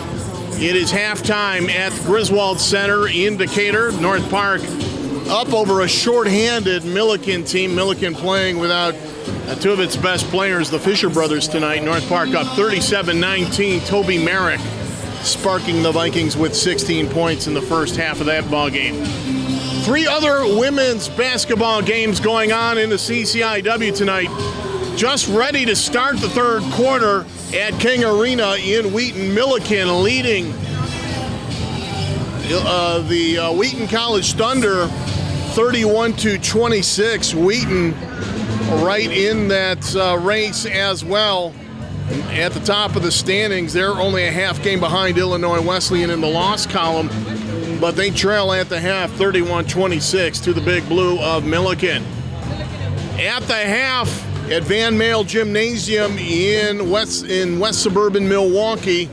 It is halftime at the Griswold Center in Decatur. North Park up over a shorthanded Milliken team. Milliken playing without two of its best players, the Fisher brothers, tonight. North Park up 37-19. Toby Merrick sparking the Vikings with 16 points in the first half of that ball game. Three other women's basketball games going on in the CCIW tonight. Just ready to start the third quarter at King Arena in Wheaton. Milliken leading the Wheaton College Thunder 31-26. Wheaton right in that race as well. At the top of the standings, they're only a half game behind Illinois Wesleyan in the loss column, but they trail at the half 31-26 to the Big Blue of Milliken. At the half at Van Male Gymnasium in West suburban Milwaukee,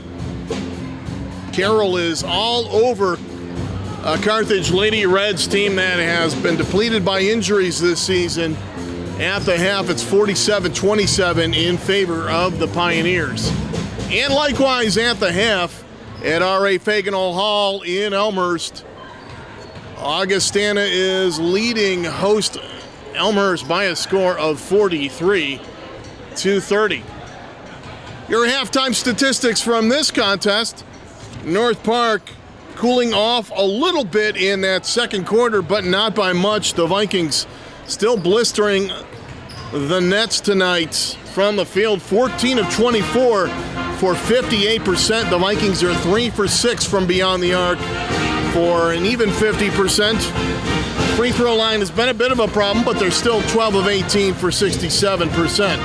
Carroll is all over Carthage Lady Reds team that has been depleted by injuries this season. At the half, it's 47-27 in favor of the Pioneers. And likewise at the half at R.A. Fagenhall Hall in Elmhurst, Augustana is leading host Elmhurst by a score of 43-30. Your halftime statistics from this contest: North Park cooling off a little bit in that second quarter, but not by much. The Vikings still blistering the nets tonight from the field. 14 of 24 for 58%. The Vikings are 3 for 6 from beyond the arc for an even 50%. Free throw line has been a bit of a problem, but they're still 12 of 18 for 67%.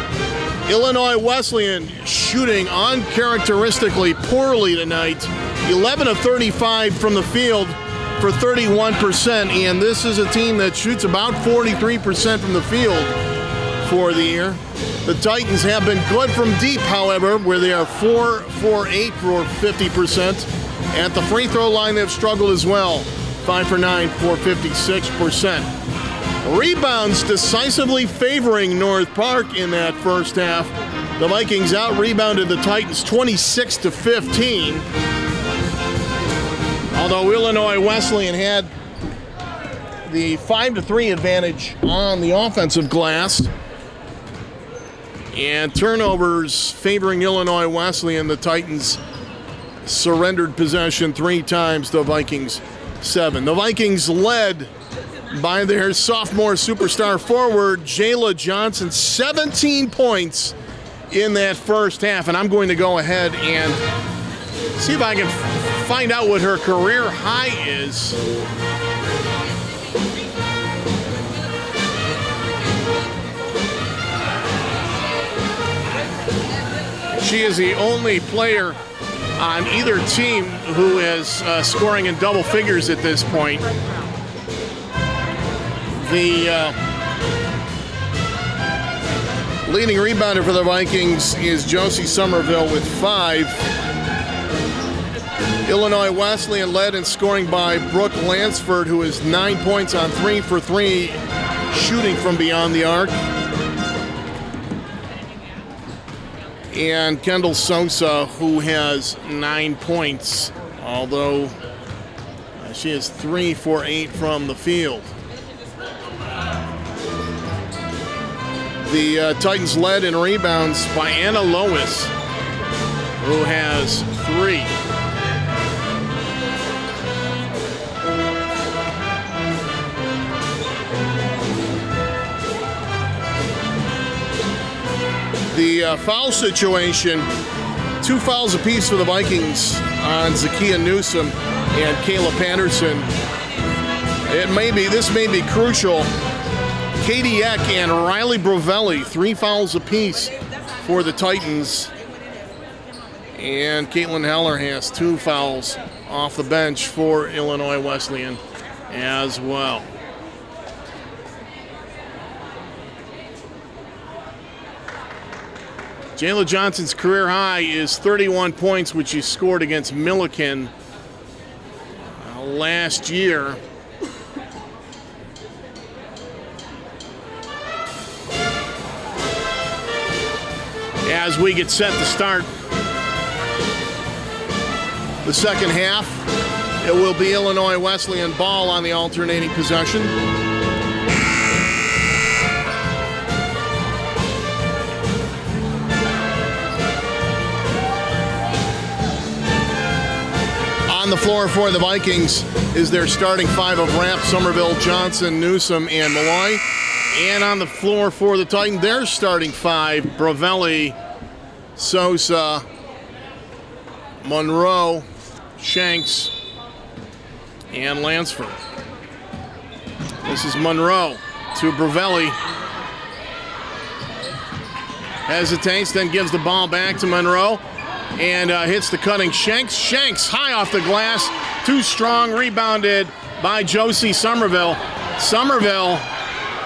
Illinois Wesleyan shooting uncharacteristically poorly tonight. 11 of 35 from the field for 31%, and this is a team that shoots about 43% from the field for the year. The Titans have been good from deep, however, where they are 4 for 8 for 50%. At the free throw line, they've struggled as well. 5 for 9 for 56%. Rebounds decisively favoring North Park in that first half. The Vikings out-rebounded the Titans 26-15. Although Illinois Wesleyan had the 5-3 advantage on the offensive glass. And turnovers favoring Illinois Wesleyan. The Titans surrendered possession 3 times, the Vikings 7. The Vikings led by their sophomore superstar forward, Jayla Johnson, 17 points in that first half. And I'm going to go ahead and see if I can find out what her career high is. She is the only player on either team who is scoring in double figures at this point. The leading rebounder for the Vikings is Josie Somerville with 5. Illinois Wesleyan led in scoring by Brooke Lansford, who is 9 points on 3 for 3 shooting from beyond the arc. And Kendall Sosa, who has 9 points, although she is 3 for 8 from the field. The Titans led in rebounds by Anna Lois, who has 3. The foul situation, 2 fouls apiece for the Vikings on Zakiya Newsom and Kayla Patterson. This may be crucial. Katie Eck and Riley Brovelli, 3 fouls apiece for the Titans. And Caitlin Heller has 2 fouls off the bench for Illinois Wesleyan as well. Jayla Johnson's career high is 31 points, which she scored against Milliken last year. As we get set to start the second half, it will be Illinois Wesleyan ball on the alternating possession. On the floor for the Vikings is their starting 5 of Rapp, Somerville, Johnson, Newsom, and Malloy. And on the floor for the Titans, their starting 5, Bravelli, Sosa, Monroe, Shanks, and Lansford. This is Monroe to Bravelli. Hesitates, then gives the ball back to Monroe. And hits the cutting Shanks. Shanks high off the glass. Too strong. Rebounded by Josie Somerville. Somerville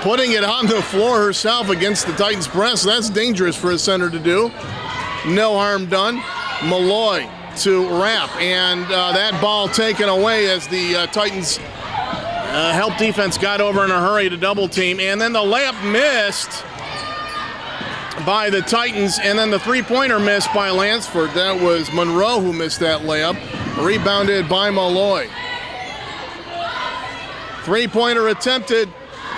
putting it on the floor herself against the Titans' press. That's dangerous for a center to do. No harm done. Malloy to Rapp. And that ball taken away as the Titans help defense got over in a hurry to double team. And then the layup missed by the Titans, and then the three-pointer missed by Lansford. That was Monroe who missed that layup. Rebounded by Malloy. Three-pointer attempted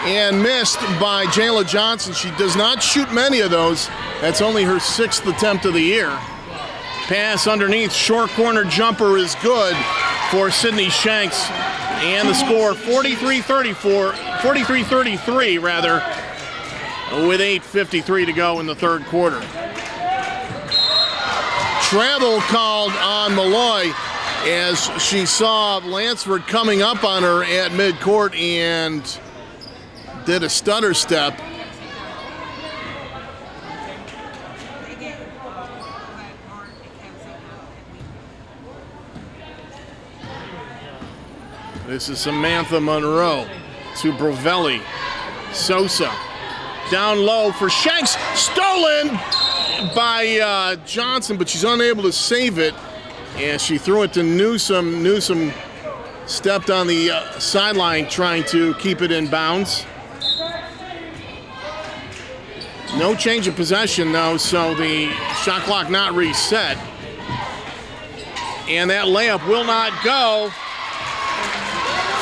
and missed by Jayla Johnson. She does not shoot many of those. That's only her 6th attempt of the year. Pass underneath, short corner jumper is good for Sydney Shanks. And the score 43-33 rather, with 8:53 to go in the third quarter. Travel called on Malloy as she saw Lansford coming up on her at midcourt and did a stutter step. This is Samantha Monroe to Bravelli. Sosa. Down low for Shanks, stolen by Johnson, but she's unable to save it, and she threw it to Newsom. Newsom stepped on the sideline trying to keep it in bounds. No change of possession, though, so the shot clock not reset. And that layup will not go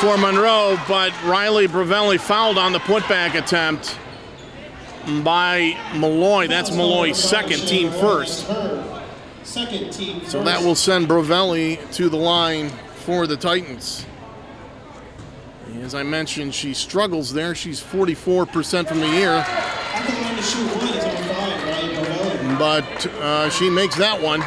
for Monroe, but Riley Bravelli fouled on the putback attempt by Malloy. That's Malloy's second, team first. So that will send Bravelli to the line for the Titans. As I mentioned, she struggles there. She's 44% from the year. But she makes that one.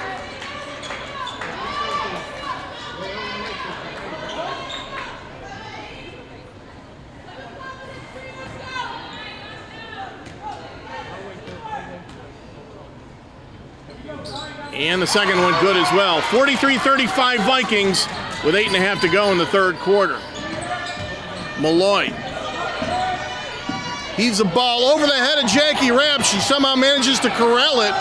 And the second one good as well. 43-35 Vikings with 8.5 to go in the third quarter. Malloy heaves the ball over the head of Jackie Rapp. She somehow manages to corral it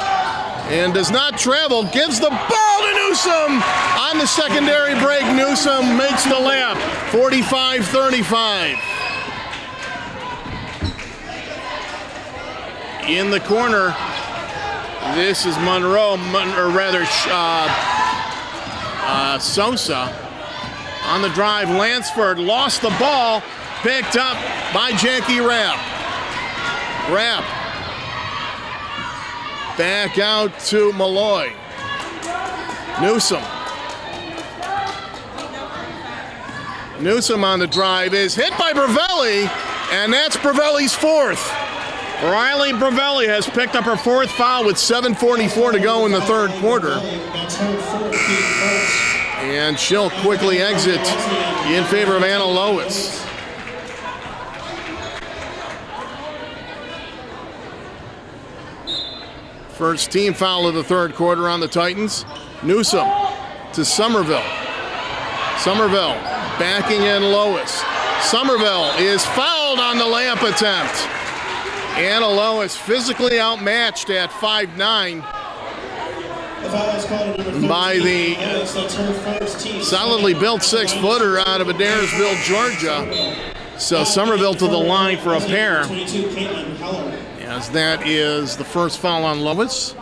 and does not travel. Gives the ball to Newsom. On the secondary break, Newsom makes the layup. 45-35. In the corner, this is Monroe, or rather Sosa. On the drive, Lansford lost the ball, picked up by Jackie Rapp. Rapp back out to Malloy. Newsom. Newsom on the drive is hit by Bravelli, and that's Bravelli's fourth. Riley Bravelli has picked up her fourth foul with 7:44 to go in the third quarter. And she'll quickly exit in favor of Anna Lois. First team foul of the third quarter on the Titans. Newsom to Somerville. Somerville backing in Lois. Somerville is fouled on the layup attempt. Anna Lois physically outmatched at 5'9" by the solidly built 6-footer out of Adairsville, Georgia. So Somerville to the line for a pair, as that is the first foul on Lois.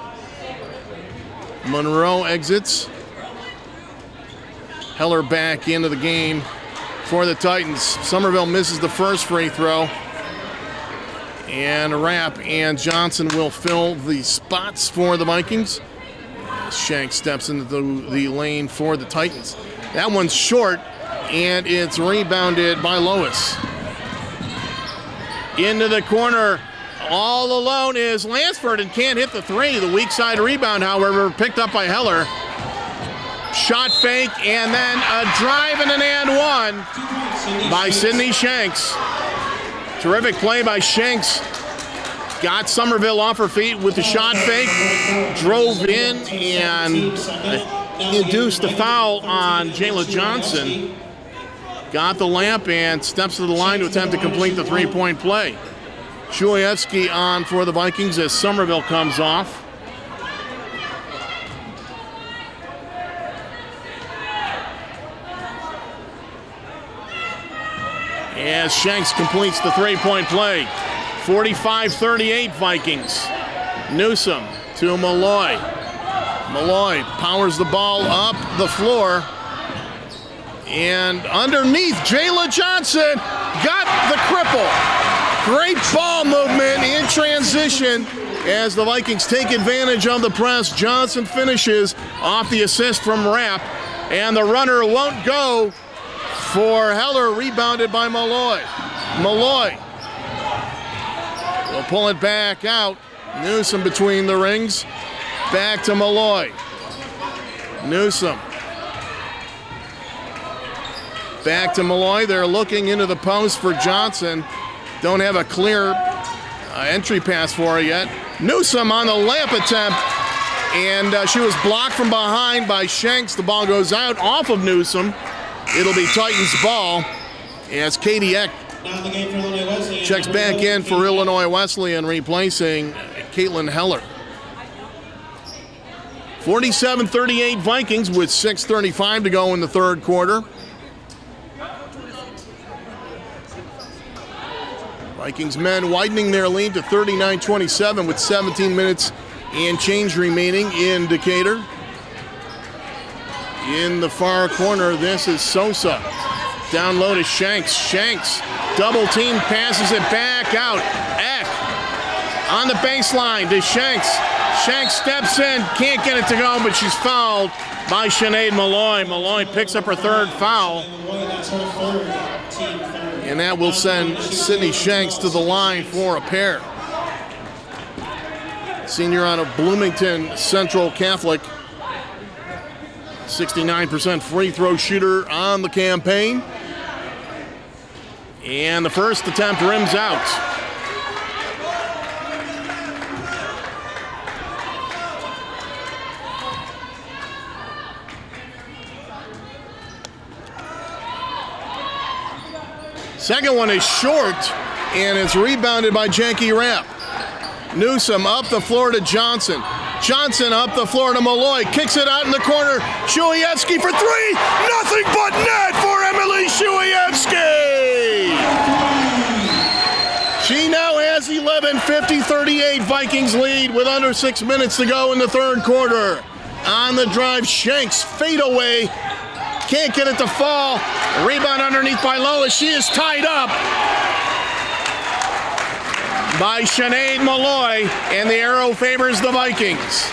Monroe exits. Heller back into the game for the Titans. Somerville misses the first free throw. And Rapp and Johnson will fill the spots for the Vikings. Shank steps into the lane for the Titans. That one's short, and it's rebounded by Lois. Into the corner, all alone is Lansford and can't hit the three. The weak side rebound, however, picked up by Heller. Shot fake, and then a drive and an and one by Sydney Shanks. Terrific play by Shanks. Got Somerville off her feet with the shot fake, drove in and induced the foul on Jayla Johnson. Got the lamp and steps to the line to attempt to complete the three-point play. Shulievsky on for the Vikings as Somerville comes off. As Shanks completes the three-point play. 45-38 Vikings. Newsom to Malloy. Malloy powers the ball up the floor. And underneath, Jayla Johnson got the cripple. Great ball movement in transition as the Vikings take advantage of the press. Johnson finishes off the assist from Rapp. And the runner won't go for Heller, rebounded by Malloy. Malloy will pull it back out. Newsom between the rings. Back to Malloy. Newsom. Back to Malloy. They're looking into the post for Johnson. Don't have a clear entry pass for her yet. Newsom on the layup attempt. And she was blocked from behind by Shanks. The ball goes out off of Newsom. It'll be Titans ball as Katie Eck checks back in for Illinois Wesleyan, replacing Caitlin Heller. 47-38 Vikings with 6:35 to go in the third quarter. Vikings men widening their lead to 39-27 with 17 minutes and change remaining in Decatur. In the far corner, this is Sosa. Down low to Shanks. Shanks, double team, passes it back out. Eck on the baseline to Shanks. Shanks steps in, can't get it to go, but she's fouled by Sinead Malloy. Malloy picks up her third foul. And that will send Sydney Shanks to the line for a pair. Senior out of Bloomington Central Catholic. 69% free throw shooter on the campaign. And the first attempt rims out. Second one is short, and it's rebounded by Janky Rapp. Newsom up the floor to Johnson. Johnson up the floor to Malloy. Kicks it out in the corner. Shulievsky for three. Nothing but net for Emily Shulievsky. She now has 11-50-38 Vikings lead with under 6 minutes to go in the third quarter. On the drive, Shanks fade away. Can't get it to fall. Rebound underneath by Lois. She is tied up by Sinead Malloy, and the arrow favors the Vikings.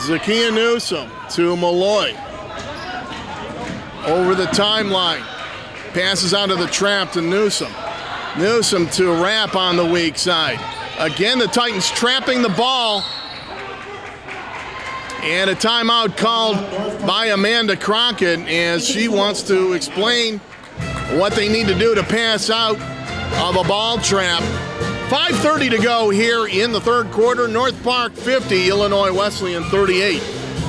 Zakia Newsom to Malloy. Over the timeline. Passes out of the trap to Newsom. Newsom to Rapp on the weak side. Again, the Titans trapping the ball. And a timeout called by Amanda Crockett as she wants to explain what they need to do to pass out of a ball trap. 5:30 to go here in the third quarter. North Park 50, Illinois Wesleyan 38.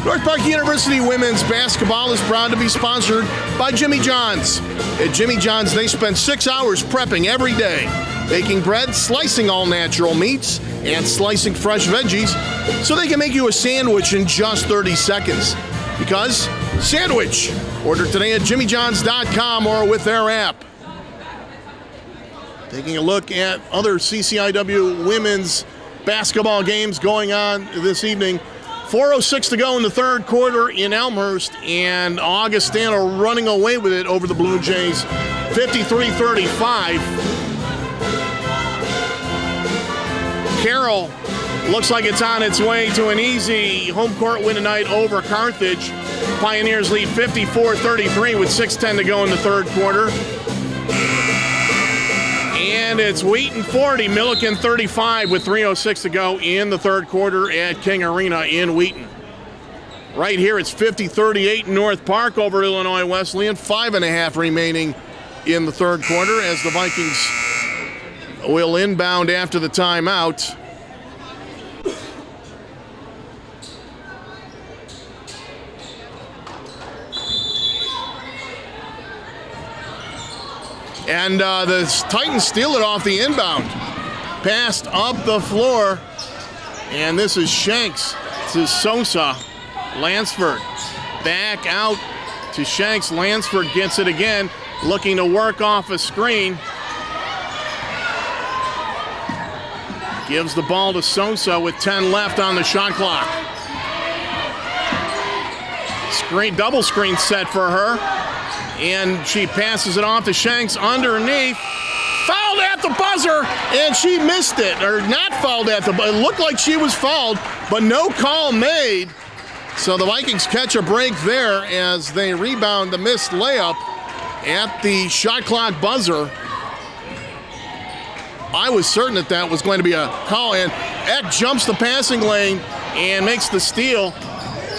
North Park University women's basketball is proud to be sponsored by Jimmy John's. At Jimmy John's, they spend 6 hours prepping every day, baking bread, slicing all natural meats, and slicing fresh veggies so they can make you a sandwich in just 30 seconds. Because sandwich. Order today at jimmyjohns.com or with their app. Taking a look at other CCIW women's basketball games going on this evening. 4:06 to go in the third quarter in Elmhurst, and Augustana running away with it over the Blue Jays, 53-35. Carroll looks like it's on its way to an easy home court win tonight over Carthage. Pioneers lead 54-33 with 6:10 to go in the third quarter. And it's Wheaton 40, Milliken 35 with 3:06 to go in the third quarter at King Arena in Wheaton. Right here it's 50-38 North Park over Illinois Wesleyan. 5.5 remaining in the third quarter as the Vikings will inbound after the timeout. And the Titans steal it off the inbound. Passed up the floor. And this is Shanks to Sosa. Lansford back out to Shanks. Lansford gets it again, looking to work off a screen. Gives the ball to Sosa with 10 left on the shot clock. Double screen set for her. And she passes it off to Shanks underneath. Fouled at the buzzer, and she missed it. Or not fouled at the buzzer. It looked like she was fouled, but no call made. So the Vikings catch a break there as they rebound the missed layup at the shot clock buzzer. I was certain that that was going to be a call, and Eck jumps the passing lane and makes the steal.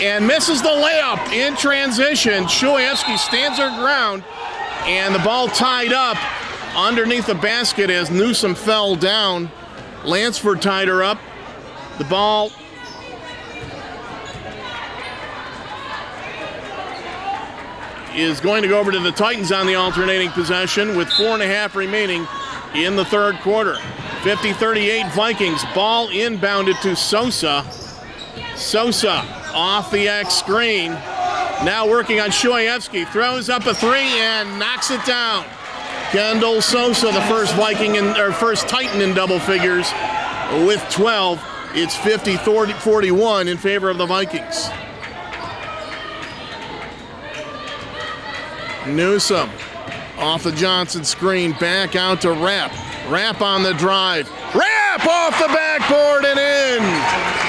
And misses the layup in transition. Shulayevsky stands her ground, and the ball tied up underneath the basket as Newsom fell down. Lansford tied her up. The ball is going to go over to the Titans on the alternating possession with 4.5 remaining in the third quarter. 50-38 Vikings. Ball inbounded to Sosa. Sosa off the X screen. Now working on Shulayevsky. Throws up a three and knocks it down. Kendall Sosa, the first first Titan in double figures with 12. It's 50-41 in favor of the Vikings. Newsom off the Johnson screen, back out to Rapp. Rapp on the drive. Rapp off the backboard and in.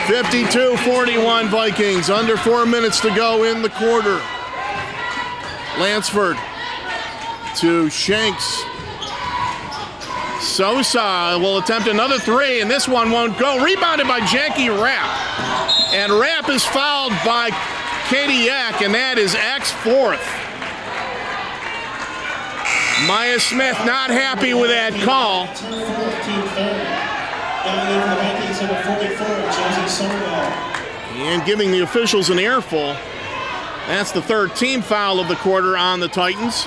52-41 Vikings. Under 4 minutes to go in the quarter. Lansford to Shanks. Sosa will attempt another three, and this one won't go. Rebounded by Jackie Rapp. And Rapp is fouled by Katie Eck, and that is Eck's fourth. Maya Smith not happy with that call. And giving the officials an earful. That's the third team foul of the quarter on the Titans.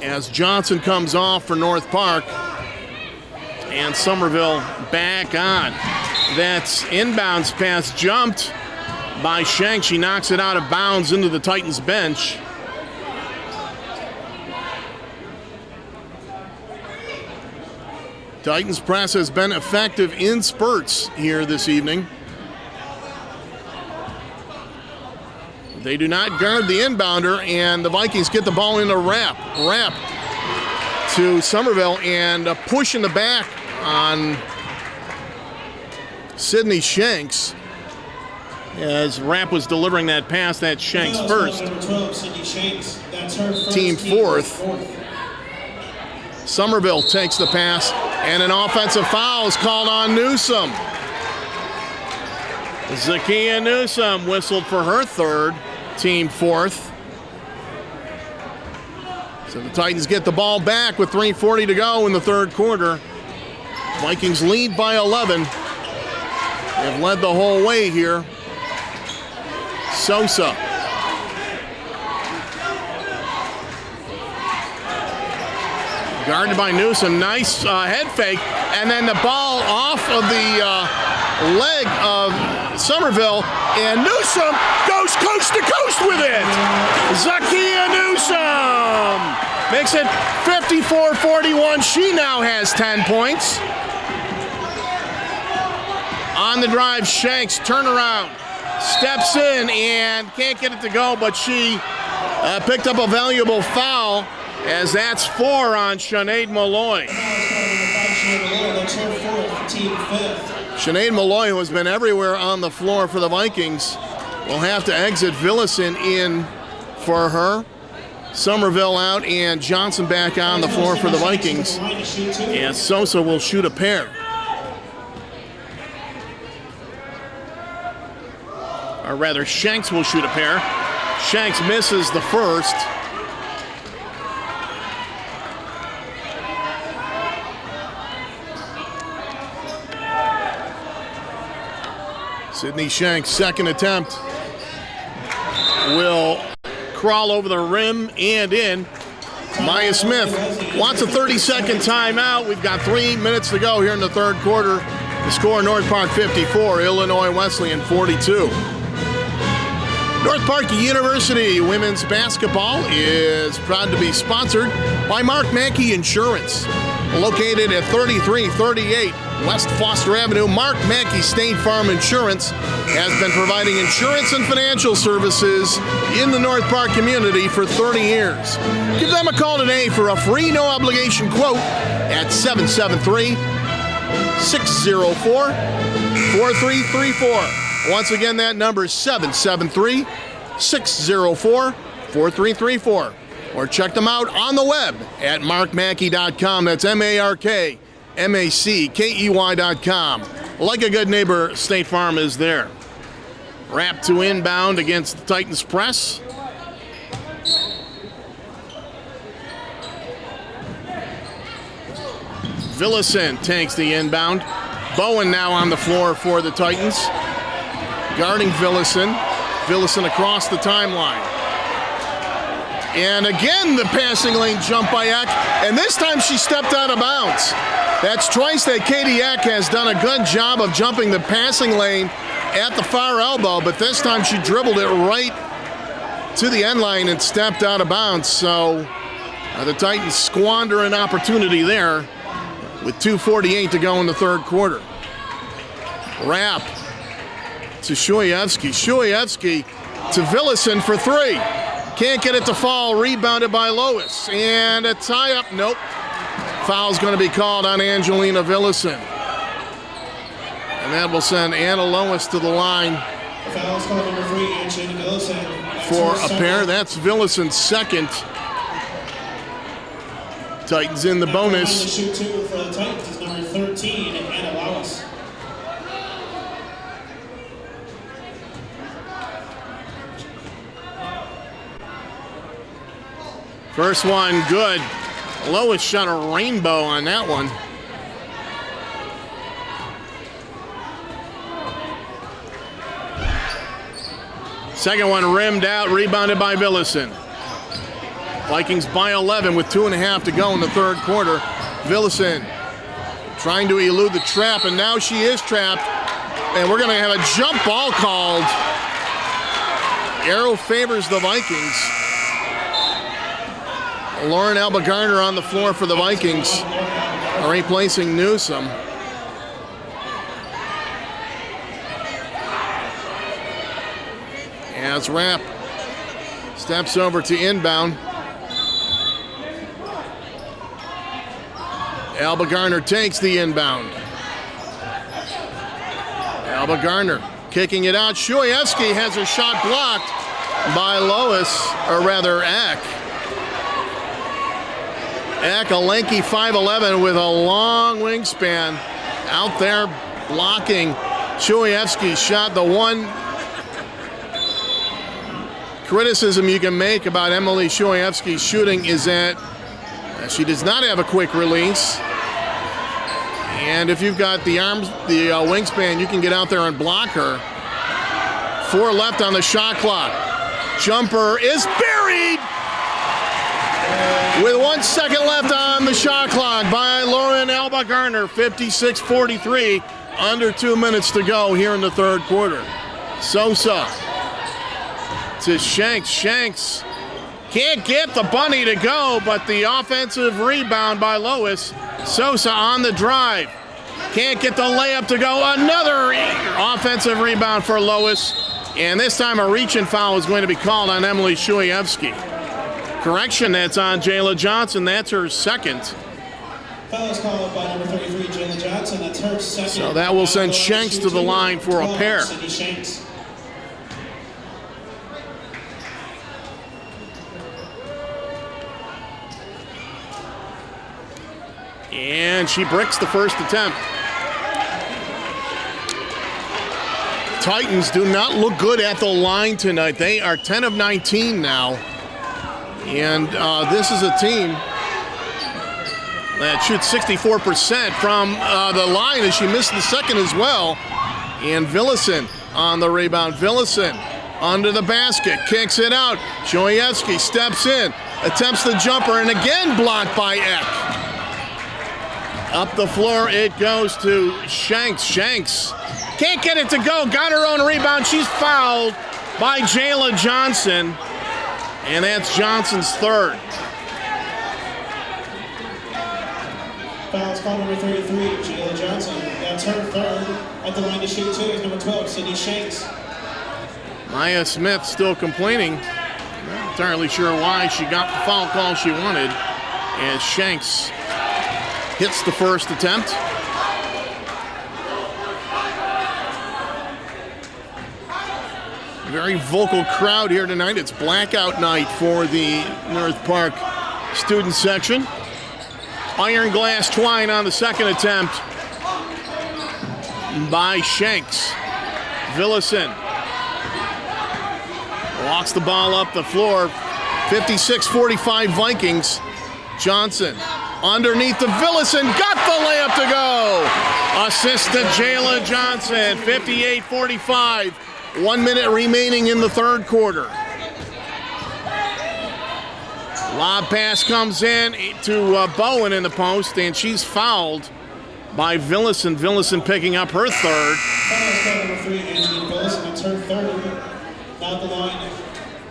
As Johnson comes off for North Park. And Somerville back on. That's inbounds pass jumped by Shank. She knocks it out of bounds into the Titans bench. Titans press has been effective in spurts here this evening. They do not guard the inbounder, and the Vikings get the ball into Rapp. Rapp to Somerville, and a push in the back on Sydney Shanks. As Rapp was delivering that pass, that's Shanks first. Team fourth. Somerville takes the pass, and an offensive foul is called on Newsom. Zakiya Newsom whistled for her third, team fourth. So the Titans get the ball back with 3:40 to go in the third quarter. Vikings lead by 11. They've led the whole way here. Sosa. Guarded by Newsom. Nice head fake. And then the ball off of the leg of Somerville. And Newsom goes coast to coast with it. Zakia Newsom makes it 54-41. She now has 10 points. On the drive, Shanks turnaround. Steps in and can't get it to go, but she picked up a valuable foul, as that's 4 on Sinead Malloy. Sinead Malloy, who has been everywhere on the floor for the Vikings, will have to exit. Villison in for her. Somerville out and Johnson back on the floor for the Vikings. And Sosa will shoot a pair. Or rather, Shanks will shoot a pair. Shanks misses the first. Sydney Shanks' second attempt will crawl over the rim and in. Maya Smith wants a 30-second timeout. We've got 3 minutes to go here in the third quarter. The score, North Park 54, Illinois Wesleyan 42. North Park University women's basketball is proud to be sponsored by Mark Mackey Insurance. Located at 3338 West Foster Avenue, Mark Mackey State Farm Insurance has been providing insurance and financial services in the North Park community for 30 years. Give them a call today for a free no-obligation quote at 773-604-4334. Once again, that number is 773-604-4334. Or check them out on the web at markmackey.com. That's MarkMackey.com. Like a good neighbor, State Farm is there. Wrap to inbound against the Titans press. Villison takes the inbound. Bowen now on the floor for the Titans. Guarding Villison. Villison across the timeline. And again, the passing lane jump by Eck. And this time she stepped out of bounds. That's twice that Katie Eck has done a good job of jumping the passing lane at the far elbow. But this time she dribbled it right to the end line and stepped out of bounds. So the Titans squander an opportunity there with 2:48 to go in the third quarter. Wrap to Shoyevsky. Shoyevsky to Villison for three. Can't get it to fall. Rebounded by Lois. And a tie-up. Nope. Foul's going to be called on Angelina Villison. And that will send Anna Lois to the line for a pair. That's Villison's second. Titans in the bonus. Shoot two for the Titans is number 13, Anna Lois. First one, good. Lois shot a rainbow on that one. Second one rimmed out, rebounded by Villison. Vikings by 11 with 2.5 to go in the third quarter. Villison trying to elude the trap, and now she is trapped. And we're going to have a jump ball called. Arrow favors the Vikings. Lauren Alba Garner on the floor for the Vikings, replacing Newsom. As Rapp steps over to inbound. Alba Garner takes the inbound. Alba Garner kicking it out. Shoyevsky has her shot blocked by Lois, or rather Eck. Eck, a lanky 5'11" with a long wingspan, out there blocking Shoyevsky's shot. The one criticism you can make about Emily Shoyevsky's shooting is that she does not have a quick release. And if you've got the arms, the wingspan, you can get out there and block her. 4 left on the shot clock. Jumper is buried with 1 second left on the shot clock by Lauren Alba Garner. 56-43, under 2 minutes to go here in the third quarter. Sosa to Shanks. Shanks can't get the bunny to go, but the offensive rebound by Lois. Sosa on the drive. Can't get the layup to go. Another offensive rebound for Lois. And this time a reach and foul is going to be called on Emily Shoyevsky. Correction, that's on Jayla Johnson. That's her second. Foul is called by number 33, Jayla Johnson. That's her second. So that will send Shanks to the line for a pair. Sydney Shanks. And she bricks the first attempt. Titans do not look good at the line tonight. They are 10 of 19 now. And this is a team that shoots 64% from the line, as she missed the second as well. And Villison on the rebound. Villison under the basket, kicks it out. Shoyevsky steps in, attempts the jumper, and again blocked by Eck. Up the floor it goes to Shanks. Shanks can't get it to go. Got her own rebound. She's fouled by Jayla Johnson. And that's Johnson's third. Foul's called number 33, Jayla Johnson. That's her third. At the line to shoot 2 is number 12, Sydney Shanks. Maya Smith still complaining. Not entirely sure why she got the foul call she wanted. As Shanks hits the first attempt. Very vocal crowd here tonight. It's blackout night for the North Park student section. Iron glass twine on the second attempt by Shanks. Villison walks the ball up the floor. 56-45 Vikings. Johnson underneath the Villison, got the layup to go. Assist to Jayla Johnson, 58-45. 1 minute remaining in the third quarter. Lob pass comes in to Bowen in the post, and she's fouled by Villison. Villison picking up her third. Number 3, Anthony Villison. That's her third. Now the line.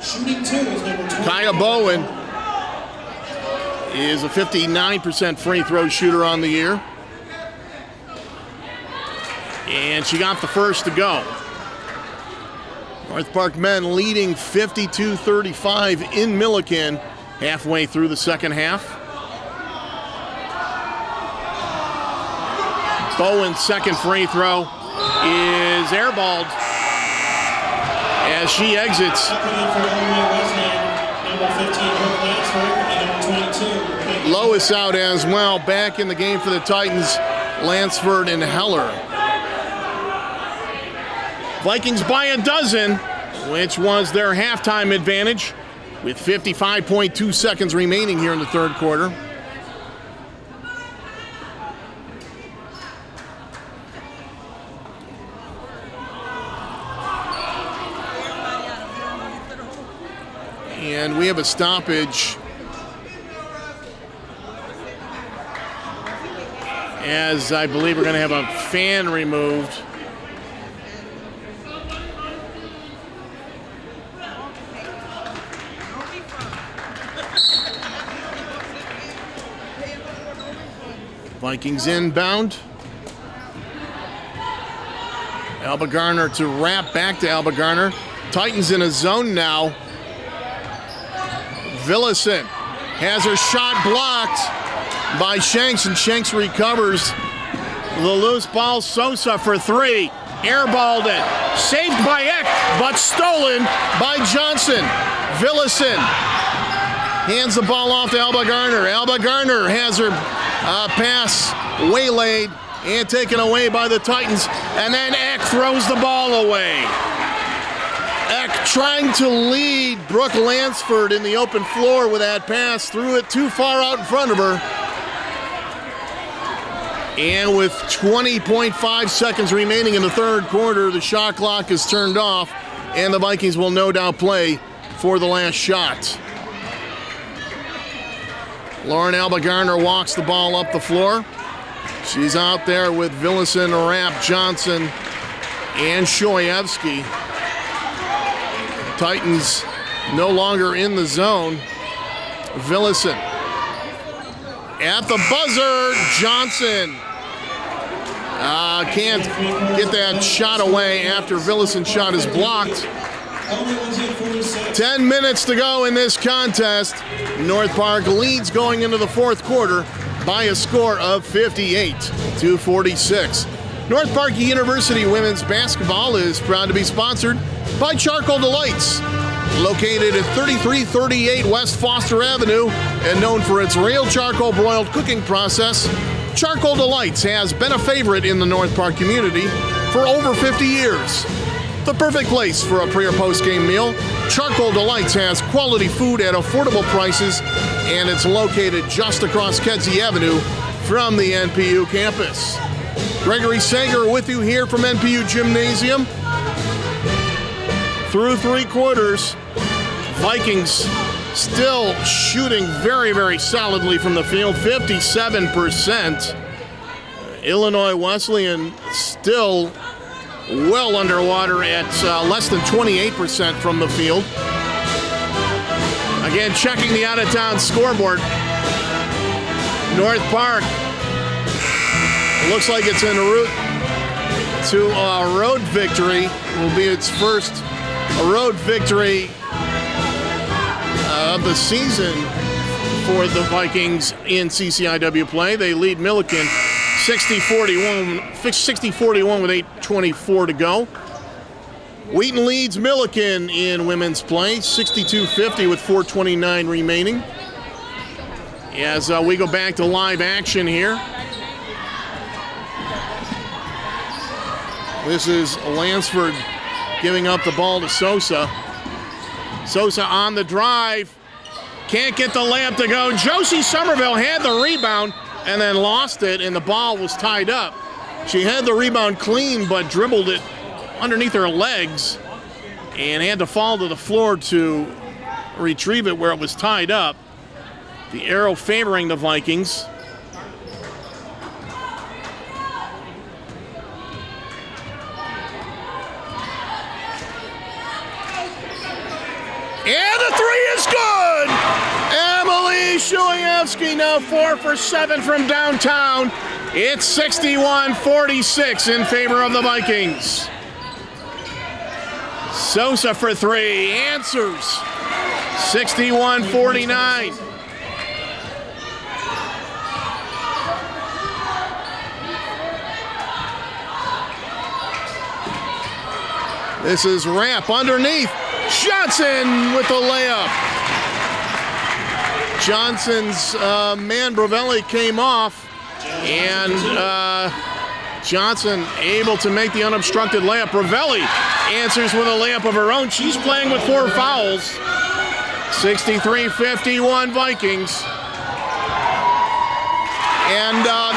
Shooting 2 is number 20. Kaya Bowen is a 59% free throw shooter on the year. And she got the first to go. North Park men leading 52-35 in Milliken halfway through the second half. Bowen's second free throw is airballed as she exits. Lois out as well. Back in the game for the Titans, Lansford and Heller. Vikings by a dozen, which was their halftime advantage, with 55.2 seconds remaining here in the third quarter. And we have a stoppage as I believe we're going to have a fan removed. Vikings inbound. Alba Garner to wrap back to Alba Garner. Titans in a zone now. Villison has her shot blocked by Shanks, and Shanks recovers the loose ball. Sosa for 3. Airballed it. Saved by Eck, but stolen by Johnson. Villison hands the ball off to Alba Garner. Alba Garner has her pass waylaid and taken away by the Titans. And then Eck throws the ball away. Eck trying to lead Brooke Lansford in the open floor with that pass, threw it too far out in front of her. And with 20.5 seconds remaining in the third quarter, the shot clock is turned off, and the Vikings will no doubt play for the last shot. Lauren Alba Garner walks the ball up the floor. She's out there with Villison, Rapp, Johnson, and Shoyevsky. Titans no longer in the zone. Villison at the buzzer, Johnson. Can't get that shot away after Villison's shot is blocked. 10 minutes to go in this contest. North Park leads going into the fourth quarter by a score of 58-46. North Park University women's basketball is proud to be sponsored by Charcoal Delights. Located at 3338 West Foster Avenue and known for its real charcoal broiled cooking process, Charcoal Delights has been a favorite in the North Park community for over 50 years. The perfect place for a pre- or post-game meal, Charcoal Delights has quality food at affordable prices, and it's located just across Kedzie Avenue from the NPU campus. Gregory Sager with you here from NPU Gymnasium. Through three quarters, Vikings still shooting very, very solidly from the field, 57%. Illinois Wesleyan still well underwater at less than 28% from the field. Again, checking the out-of-town scoreboard. North Park looks like it's en route to a road victory. Will be its first road victory of the season for the Vikings in CCIW play. They lead Milliken 60-41 with 8:24 to go. Wheaton leads Milliken in women's play 62-50 with 4:29 remaining. As we go back to live action here. This is Lansford giving up the ball to Sosa. Sosa on the drive. Can't get the layup to go. Josie Somerville had the rebound and then lost it, and the ball was tied up. She had the rebound clean, but dribbled it underneath her legs and had to fall to the floor to retrieve it where it was tied up. The arrow favoring the Vikings. And the three is good! Emily Shoyevsky now 4 for 7 from downtown. It's 61-46 in favor of the Vikings. Sosa for three, answers. 61-49. This is Rapp underneath. Johnson with the layup. Johnson's man Bravelli came off, and Johnson able to make the unobstructed layup. Bravelli answers with a layup of her own. She's playing with 4 fouls. 63-51 Vikings. And a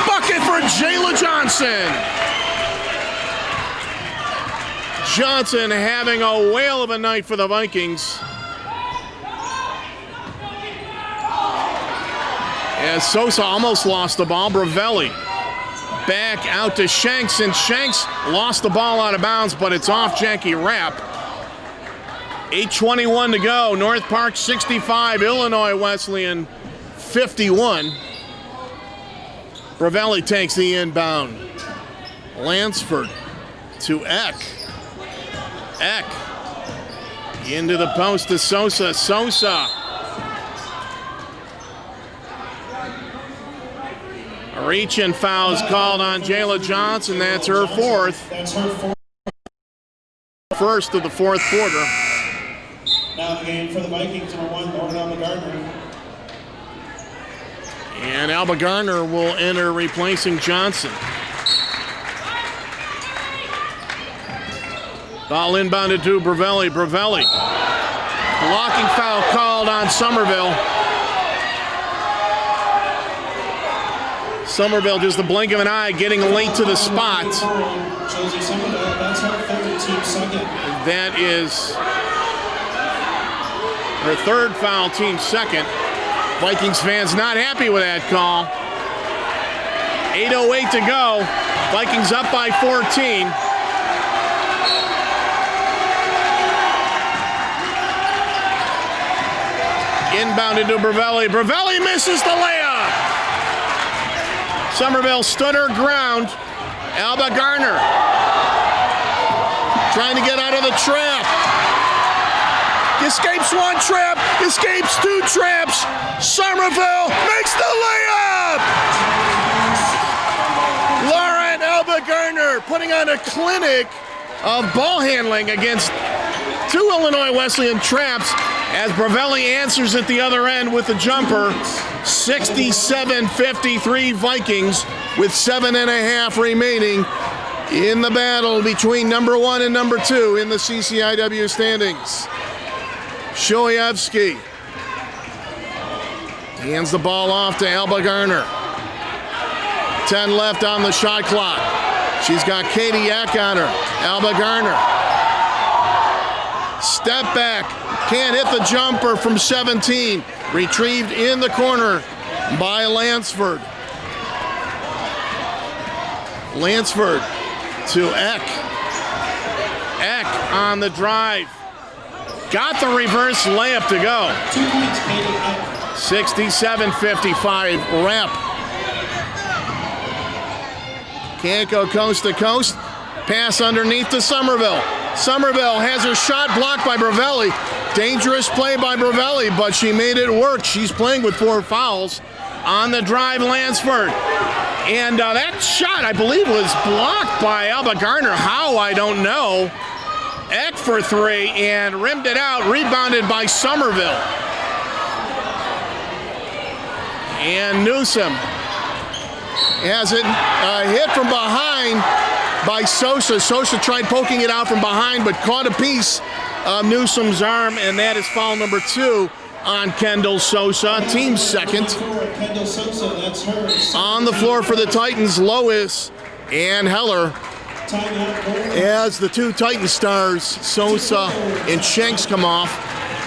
bucket for Jayla Johnson. Johnson having a whale of a night for the Vikings. As Sosa almost lost the ball, Bravelli back out to Shanks, and Shanks lost the ball out of bounds, but it's off Jackie Rapp. 8:21 to go. North Park 65, Illinois Wesleyan 51. Bravelli takes the inbound. Lansford to Eck. Eck into the post to Sosa. Sosa. A reach-in foul is called on Jayla Johnson. That's her fourth. First of the fourth quarter. Now the game for the Vikings, number 1, Lauren Alba Gardner. And Alba Gardner will enter replacing Johnson. Foul inbounded to Bravelli. Bravelli. Blocking foul called on Somerville. Somerville, just the blink of an eye, getting late to the spot. That is her third foul, team second. Vikings fans not happy with that call. 8:08 to go. Vikings up by 14. Inbounded to Bravelli. Bravelli misses the layup. Somerville stood her ground. Alba Garner trying to get out of the trap. Escapes one trap, escapes two traps. Somerville makes the layup. Lauren Alba Garner putting on a clinic of ball handling against two Illinois Wesleyan traps as Bravelli answers at the other end with the jumper. 67-53 Vikings with 7.5 remaining in the battle between number 1 and number 2 in the CCIW standings. Shoyevsky hands the ball off to Alba Garner. 10 left on the shot clock. She's got Katie Eck on her. Alba Garner. Step back. Can't hit the jumper from 17. Retrieved in the corner by Lansford. Lansford to Eck. Eck on the drive. Got the reverse layup to go. 67-55 wrap. Can't go coast to coast. Pass underneath to Somerville. Somerville has her shot blocked by Bravelli. Dangerous play by Bravelli, but she made it work. She's playing with 4 fouls. On the drive, Lansford. And that shot, I believe, was blocked by Alba Garner. How, I don't know. Eck for 3 and rimmed it out. Rebounded by Somerville. And Newsom has it hit from behind by Sosa. Sosa tried poking it out from behind, but caught a piece of Newsom's arm, and that is foul number 2 on Kendall Sosa, team second. On the floor for the Titans, Lois and Heller. As the two Titan stars, Sosa and Shanks, come off.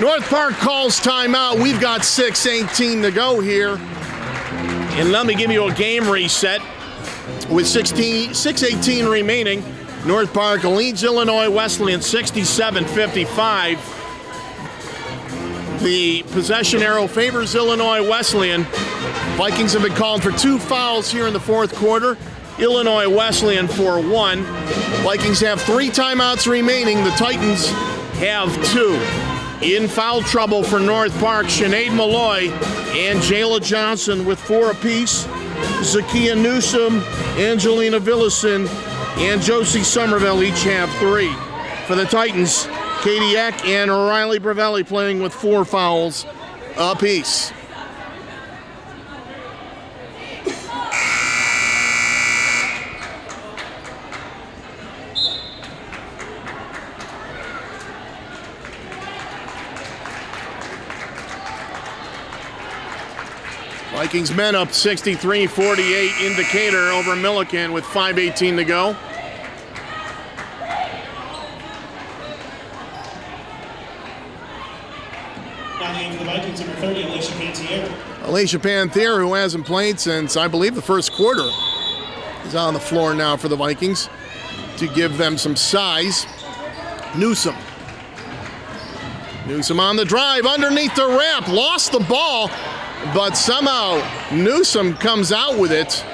North Park calls timeout. We've got 6:18 to go here. And let me give you a game reset. With 6:18 remaining, North Park leads Illinois Wesleyan 67-55. The possession arrow favors Illinois Wesleyan. Vikings have been called for 2 fouls here in the fourth quarter. Illinois Wesleyan for 1. Vikings have 3 timeouts remaining. The Titans have 2. In foul trouble for North Park, Sinead Malloy and Jayla Johnson with 4 apiece. Zakia Newsom, Angelina Villison, and Josie Somerville each have 3. For the Titans, Katie Eck and Riley Bravelli playing with 4 fouls apiece. Vikings men up 63-48 in Decatur over Milliken with 5:18 to go. Now the game for the Vikings, number 30, Alicia Panthier. Alicia Panthier, who hasn't played since, I believe, the first quarter, is on the floor now for the Vikings to give them some size. Newsom. Newsom on the drive, underneath the ramp, lost the ball, but somehow Newsom comes out with it.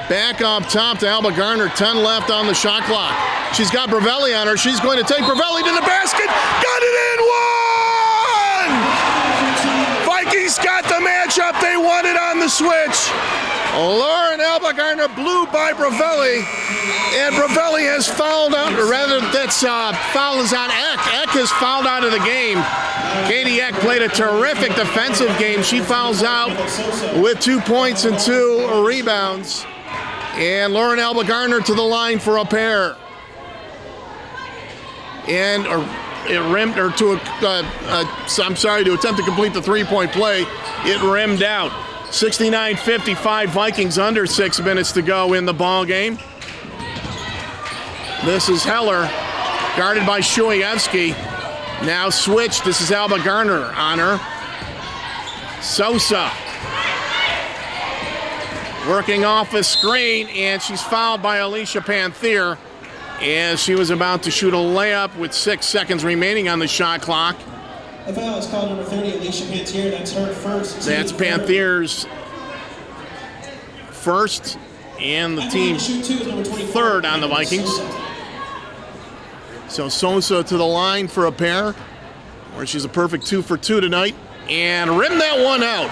Back up top to Alba Garner, 10 left on the shot clock. She's got Bravelli on her. She's going to take Bravelli to the basket. Got it in, 1! Vikings got the matchup they wanted on the switch. Lauren Alba Garner blew by Bravelli, and Bravelli has fouled out, or rather that's foul is on Eck. Eck has fouled out of the game. Katie Eck played a terrific defensive game. She fouls out with 2 points and 2 rebounds. And Lauren Alba Garner to the line for a pair. and it rimmed, or to attempt to complete the three-point play, it rimmed out. 69-55 Vikings, under 6 minutes to go in the ball game. This is Heller, guarded by Shuievsky. Now switched. This is Alba Garner on her. Sosa working off a screen, and she's fouled by Alicia Panther as she was about to shoot a layup with 6 seconds remaining on the shot clock. A foul is called number 30, Alicia Panther. That's her first. That's Panther's first, and the team third on the Vikings. So Sosa to the line for a pair, where she's a perfect 2 for 2 tonight, and rimmed that one out.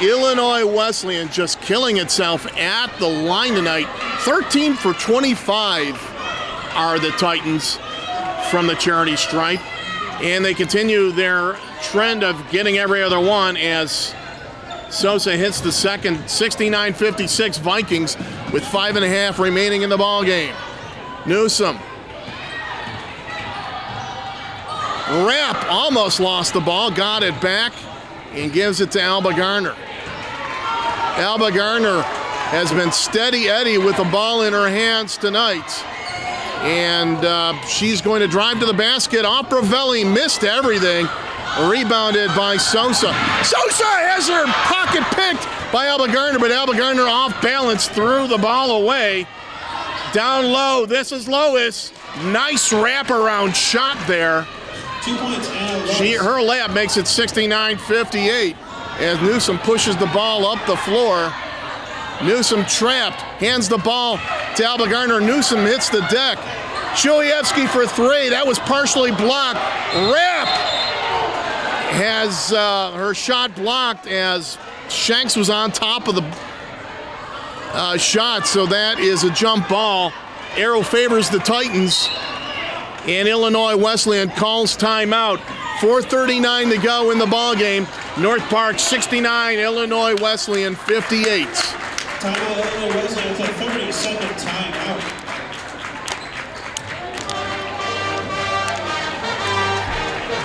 Illinois Wesleyan just killing itself at the line tonight. 13 for 25 are the Titans from the charity stripe, and they continue their trend of getting every other one as Sosa hits the second. 69-56 Vikings with 5.5 remaining in the ball game. Newsom. Rapp almost lost the ball, got it back, and gives it to Alba Garner. Alba Garner has been steady Eddie with the ball in her hands tonight. And she's going to drive to the basket. Off Bravelli, missed everything. Rebounded by Sosa. Sosa has her pocket picked by Alba Garner, but Alba Garner off balance, threw the ball away. Down low, this is Lois. Nice wraparound shot there. 2 points and Her layup makes it 69-58 as Newsom pushes the ball up the floor. Newsom trapped, hands the ball to Alba Garner. Newsom hits the deck. Shuievsky for 3. That was partially blocked. Rapp has her shot blocked as Shanks was on top of the shot, so that is a jump ball. Arrow favors the Titans, and Illinois Wesleyan calls timeout. 4:39 to go in the ball game. North Park 69, Illinois Wesleyan 58. Timeout, Illinois Wesleyan with a 30-second timeout.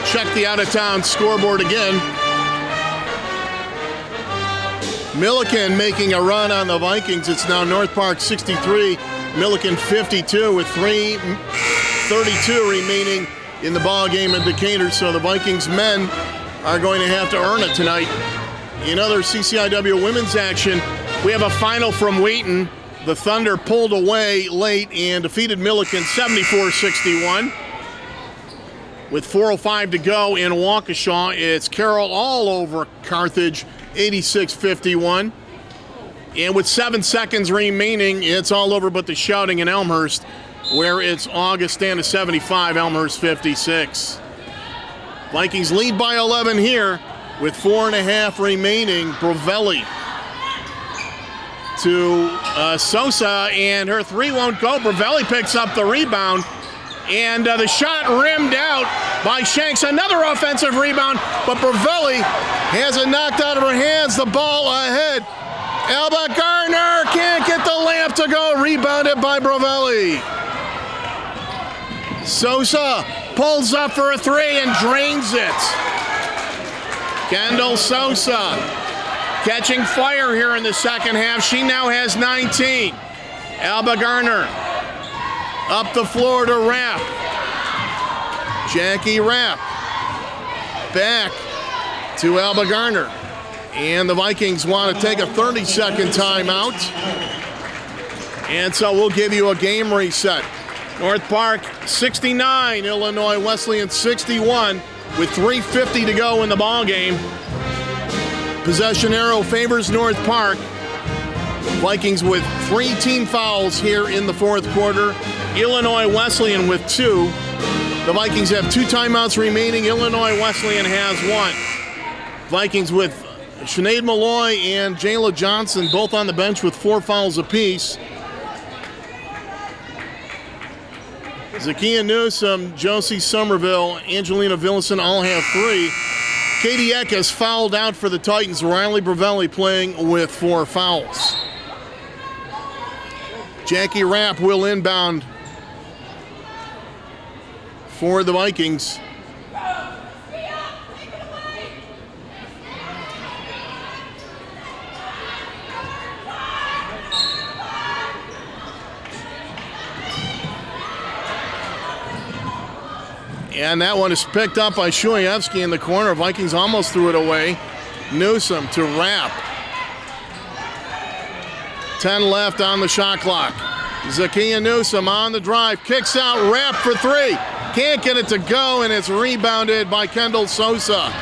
Check the out-of-town scoreboard again. Milliken making a run on the Vikings. It's now North Park 63, Milliken 52 with 3:32 remaining in the ball game in Decatur. So the Vikings men are going to have to earn it tonight. In other CCIW women's action, we have a final from Wheaton. The Thunder pulled away late and defeated Milliken 74-61. With 4:05 to go in Waukesha, it's Carroll all over Carthage, 86-51. And with 7 seconds remaining, it's all over but the shouting in Elmhurst, where it's Augustana 75, Elmhurst 56. Vikings lead by 11 here with 4.5 remaining. Bravelli to Sosa, and her 3 won't go. Bravelli picks up the rebound, and the shot rimmed out by Shanks. Another offensive rebound, but Bravelli has it knocked out of her hands. The ball ahead. Alba Garner can't get the layup to go. Rebounded by Bravelli. Sosa pulls up for a 3 and drains it. Kendall Sosa catching fire here in the second half. She now has 19. Alba Garner up the floor to Rapp. Jackie Rapp back to Alba Garner. And the Vikings want to take a 30-second timeout. And so we'll give you a game reset. North Park 69, Illinois Wesleyan 61 with 3:50 to go in the ball game. Possession arrow favors North Park. Vikings with 3 team fouls here in the fourth quarter. Illinois Wesleyan with 2. The Vikings have 2 timeouts remaining. Illinois Wesleyan has 1. Vikings with Sinead Malloy and Jayla Johnson both on the bench with 4 fouls apiece. Zakia Newsom, Josie Somerville, Angelina Villison all have 3. Katie Eck has fouled out for the Titans. Riley Bravelli playing with 4 fouls. Jackie Rapp will inbound for the Vikings. And that one is picked up by Shuyevsky in the corner. Vikings almost threw it away. Newsome to Rapp. 10 left on the shot clock. Zakiya Newsome on the drive. Kicks out, Rapp for three. Can't get it to go, and it's rebounded by Kendall Sosa.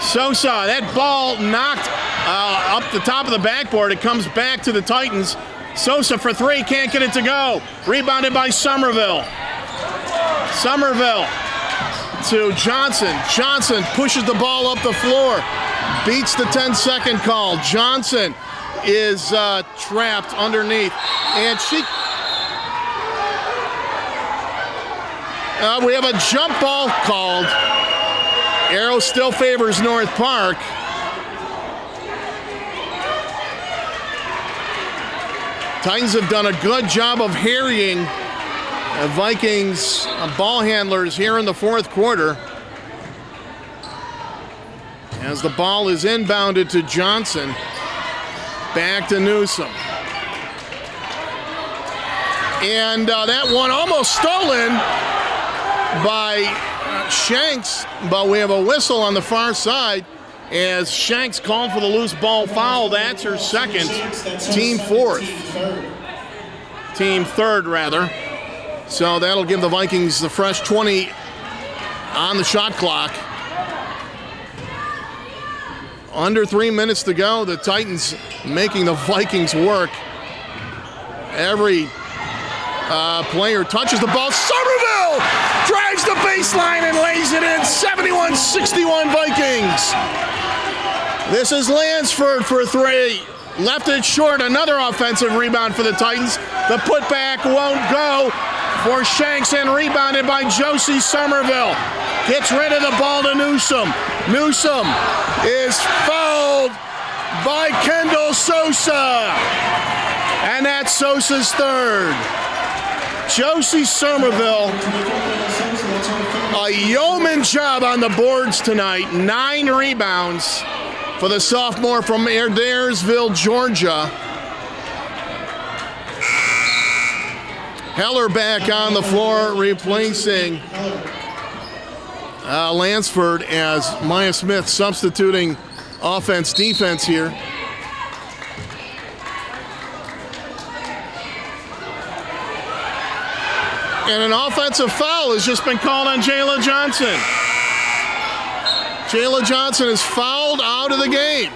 Sosa, that ball knocked up the top of the backboard. It comes back to the Titans. Sosa for three, can't get it to go. Rebounded by Somerville. Somerville to Johnson. Johnson pushes the ball up the floor. Beats the 10-second call. Johnson is trapped underneath. And we have a jump ball called. Arrow still favors North Park. Titans have done a good job of harrying Vikings ball handlers here in the fourth quarter. As the ball is inbounded to Johnson. Back to Newsome. And that one almost stolen by Shanks, but we have a whistle on the far side as Shanks called for the loose ball foul. That's her second, team fourth. Team third, rather. So that'll give the Vikings the fresh 20 on the shot clock. Under 3 minutes to go. The Titans making the Vikings work. Every player touches the ball. Somerville drives the baseline and lays it in. 71-61 Vikings. This is Lansford for three. Left it short. Another offensive rebound for the Titans. The putback won't go for Shanks and rebounded by Josie Somerville. Gets rid of the ball to Newsome. Newsome is fouled by Kendall Sosa. And that's Sosa's third. Josie Somerville, a yeoman job on the boards tonight. 9 rebounds for the sophomore from Adairsville, Georgia. Heller back on the floor, replacing Lansford as Maya Smith substituting offense-defense here. And an offensive foul has just been called on Jayla Johnson. Jayla Johnson is fouled out of the game.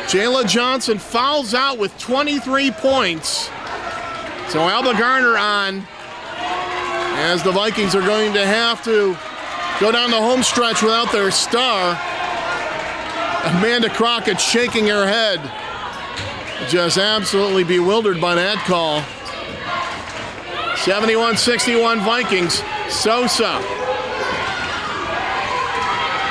Jayla Johnson fouls out with 23 points. So Alba Garner on, as the Vikings are going to have to go down the home stretch without their star. Amanda Crockett shaking her head, just absolutely bewildered by that call. 71-61 Vikings. Sosa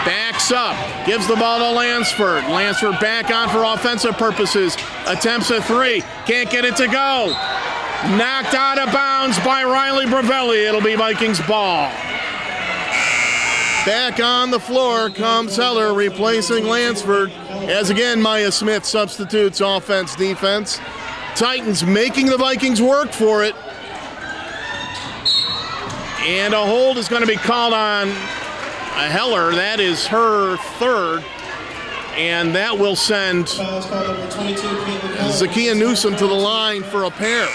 backs up, gives the ball to Lansford. Lansford back on for offensive purposes. Attempts a three, can't get it to go. Knocked out of bounds by Riley Bravelli. It'll be Vikings ball. Back on the floor comes Heller replacing Lansford. As again, Maya Smith substitutes offense-defense. Titans making the Vikings work for it. And a hold is going to be called on Heller. That is her third. And that will send Zakiya Newsome to the line for a pair.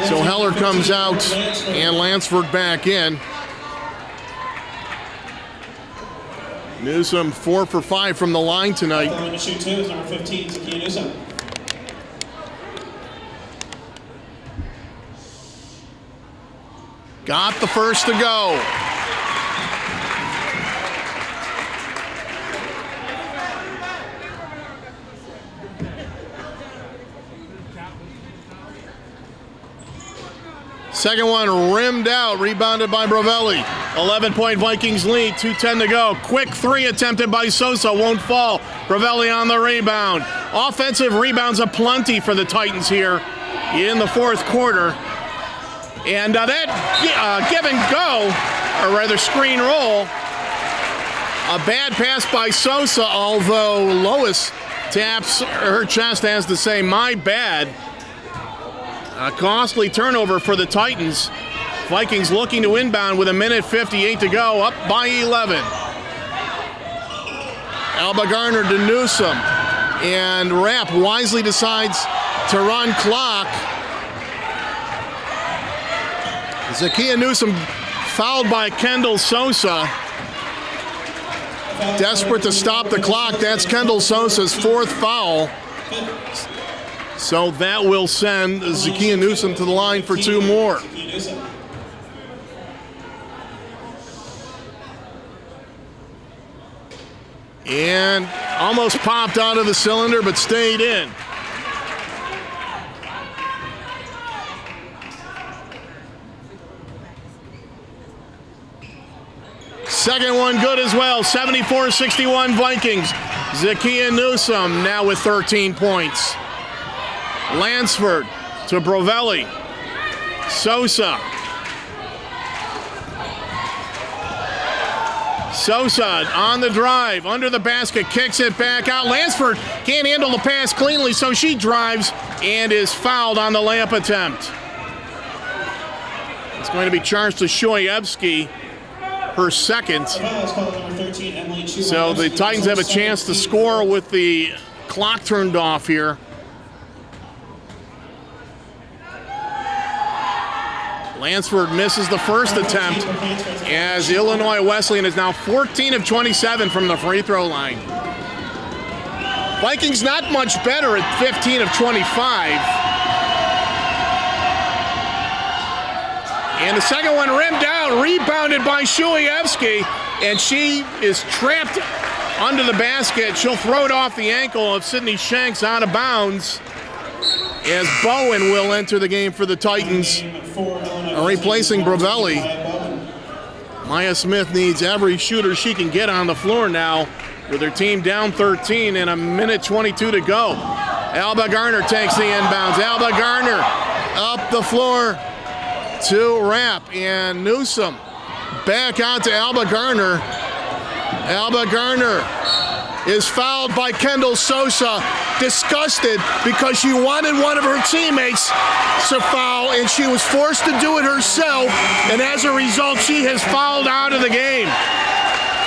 So Heller comes out and Lansford back in. Newsome 4 for 5 from the line tonight. Going to shoot two is number 15, Zakiya Newsome. Got the first to go. Second one rimmed out, rebounded by Bravelli. 11-point Vikings lead, 2:10 to go. Quick three attempted by Sosa, won't fall. Bravelli on the rebound. Offensive rebounds aplenty for the Titans here in the fourth quarter. And that give and go, or rather screen roll, a bad pass by Sosa, although Lois taps her chest as to say, my bad. A costly turnover for the Titans. Vikings looking to inbound with 1:58 to go, up by 11. Alba Garner to Newsom, and Rapp wisely decides to run clock. Zakiya Newsom fouled by Kendall Sosa. Desperate to stop the clock. That's Kendall Sosa's fourth foul. So that will send Zakiya Newsom to the line for two more. And almost popped out of the cylinder, but stayed in. Second one good as well, 74-61 Vikings. Zakiya Newsom now with 13 points. Lansford to Brovelli. Sosa. Sosa on the drive, under the basket, kicks it back out. Lansford can't handle the pass cleanly, so she drives and is fouled on the layup attempt. It's going to be charged to Shoyevsky, her second. So the Titans have a chance to score with the clock turned off here. Lansford misses the first attempt as Illinois Wesleyan is now 14 of 27 from the free throw line. Vikings not much better at 15 of 25. And the second one rimmed out, rebounded by Shoyevsky, and she is trapped under the basket. She'll throw it off the ankle of Sydney Shanks out of bounds, as Bowen will enter the game for the Titans, replacing Brovelli. Maya Smith needs every shooter she can get on the floor now, with her team down 13 and 1:22 to go. Alba Garner takes the inbounds. Alba Garner up the floor to Rapp, and Newsom back out to Alba Garner. Alba Garner is fouled by Kendall Sosa, disgusted because she wanted one of her teammates to foul and she was forced to do it herself, and as a result she has fouled out of the game.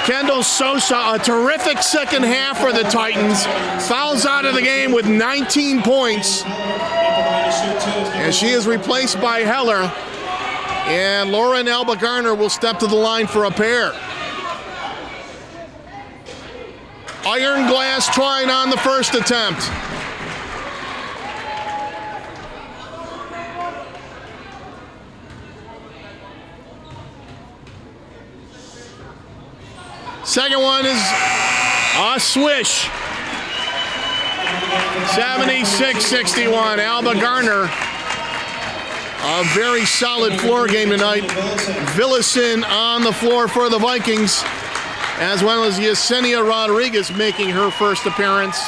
Kendall Sosa, a terrific second half for the Titans, fouls out of the game with 19 points, and she is replaced by Heller, and Lauren Alba Garner will step to the line for a pair. Iron Glass trying on the first attempt. Second one is a swish. 76-61. Alba Garner. A very solid floor game tonight. Villison on the floor for the Vikings, as well as Yesenia Rodriguez making her first appearance,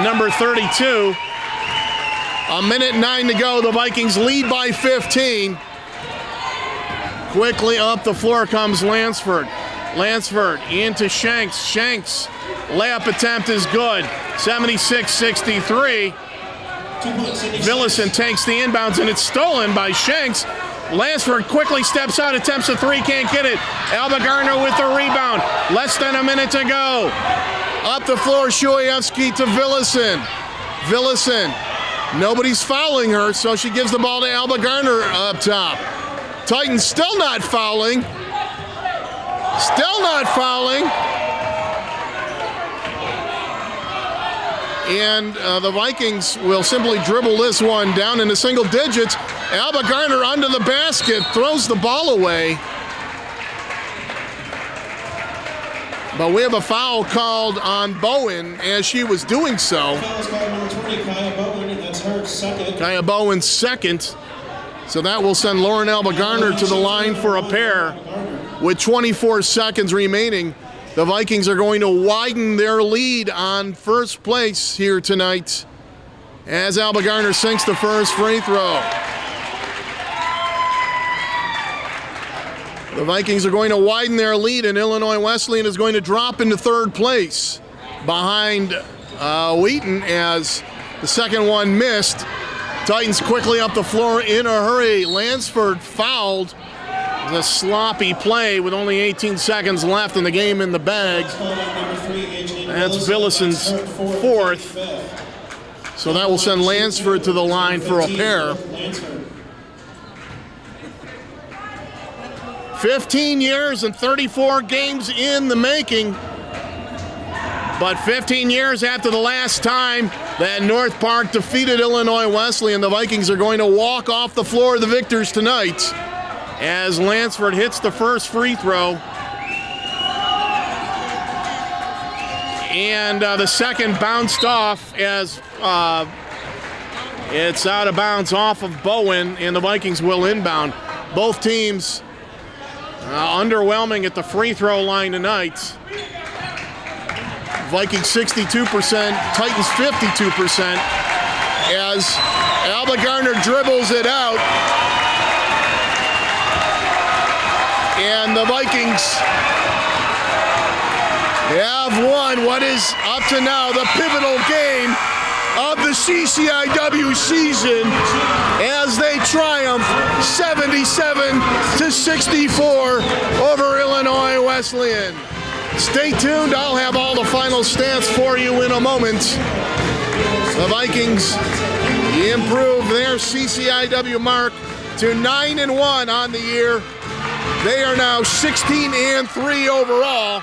number 32. 1:09 to go. The Vikings lead by 15. Quickly up the floor comes Lansford. Lansford into Shanks. Shanks, layup attempt is good. 76-63. Villison takes the inbounds, and it's stolen by Shanks. Lansford quickly steps out, attempts a three, can't get it. Alba Garner with the rebound. Less than a minute to go. Up the floor, Shoyevsky to Villison. Villison, nobody's fouling her, so she gives the ball to Alba Garner up top. Titans still not fouling. Still not fouling. And the Vikings will simply dribble this one down into single digits. Alba Garner under the basket, throws the ball away. But we have a foul called on Bowen as she was doing so. Kaya Bowen's second. So that will send Lauren Alba Garner to the line for a pair. With 24 seconds remaining, the Vikings are going to widen their lead on first place here tonight as Alba Gardner sinks the first free throw. The Vikings are going to widen their lead, and Illinois Wesleyan is going to drop into third place behind Wheaton as the second one missed. Titans quickly up the floor in a hurry. Lansford fouled. It was a sloppy play with only 18 seconds left in the game in the bag. That's Villison's fourth. So that will send Lansford to the line for a pair. 15 years and 34 games in the making. But 15 years after the last time that North Park defeated Illinois Wesleyan, the Vikings are going to walk off the floor of the victors tonight as Lansford hits the first free throw. And the second bounced off as it's out of bounds off of Bowen, and the Vikings will inbound. Both teams underwhelming at the free throw line tonight. Vikings 62%, Titans 52%, as Alba Gardner dribbles it out. And the Vikings have won what is up to now the pivotal game of the CCIW season as they triumph 77-64 over Illinois Wesleyan. Stay tuned, I'll have all the final stats for you in a moment. The Vikings improve their CCIW mark to 9-1 on the year. They are now 16-3 overall.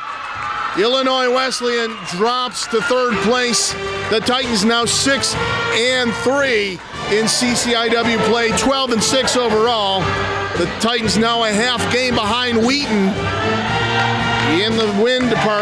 Illinois Wesleyan drops to third place. The Titans now 6-3 in CCIW play, 12-6 overall. The Titans now a half game behind Wheaton in the win department.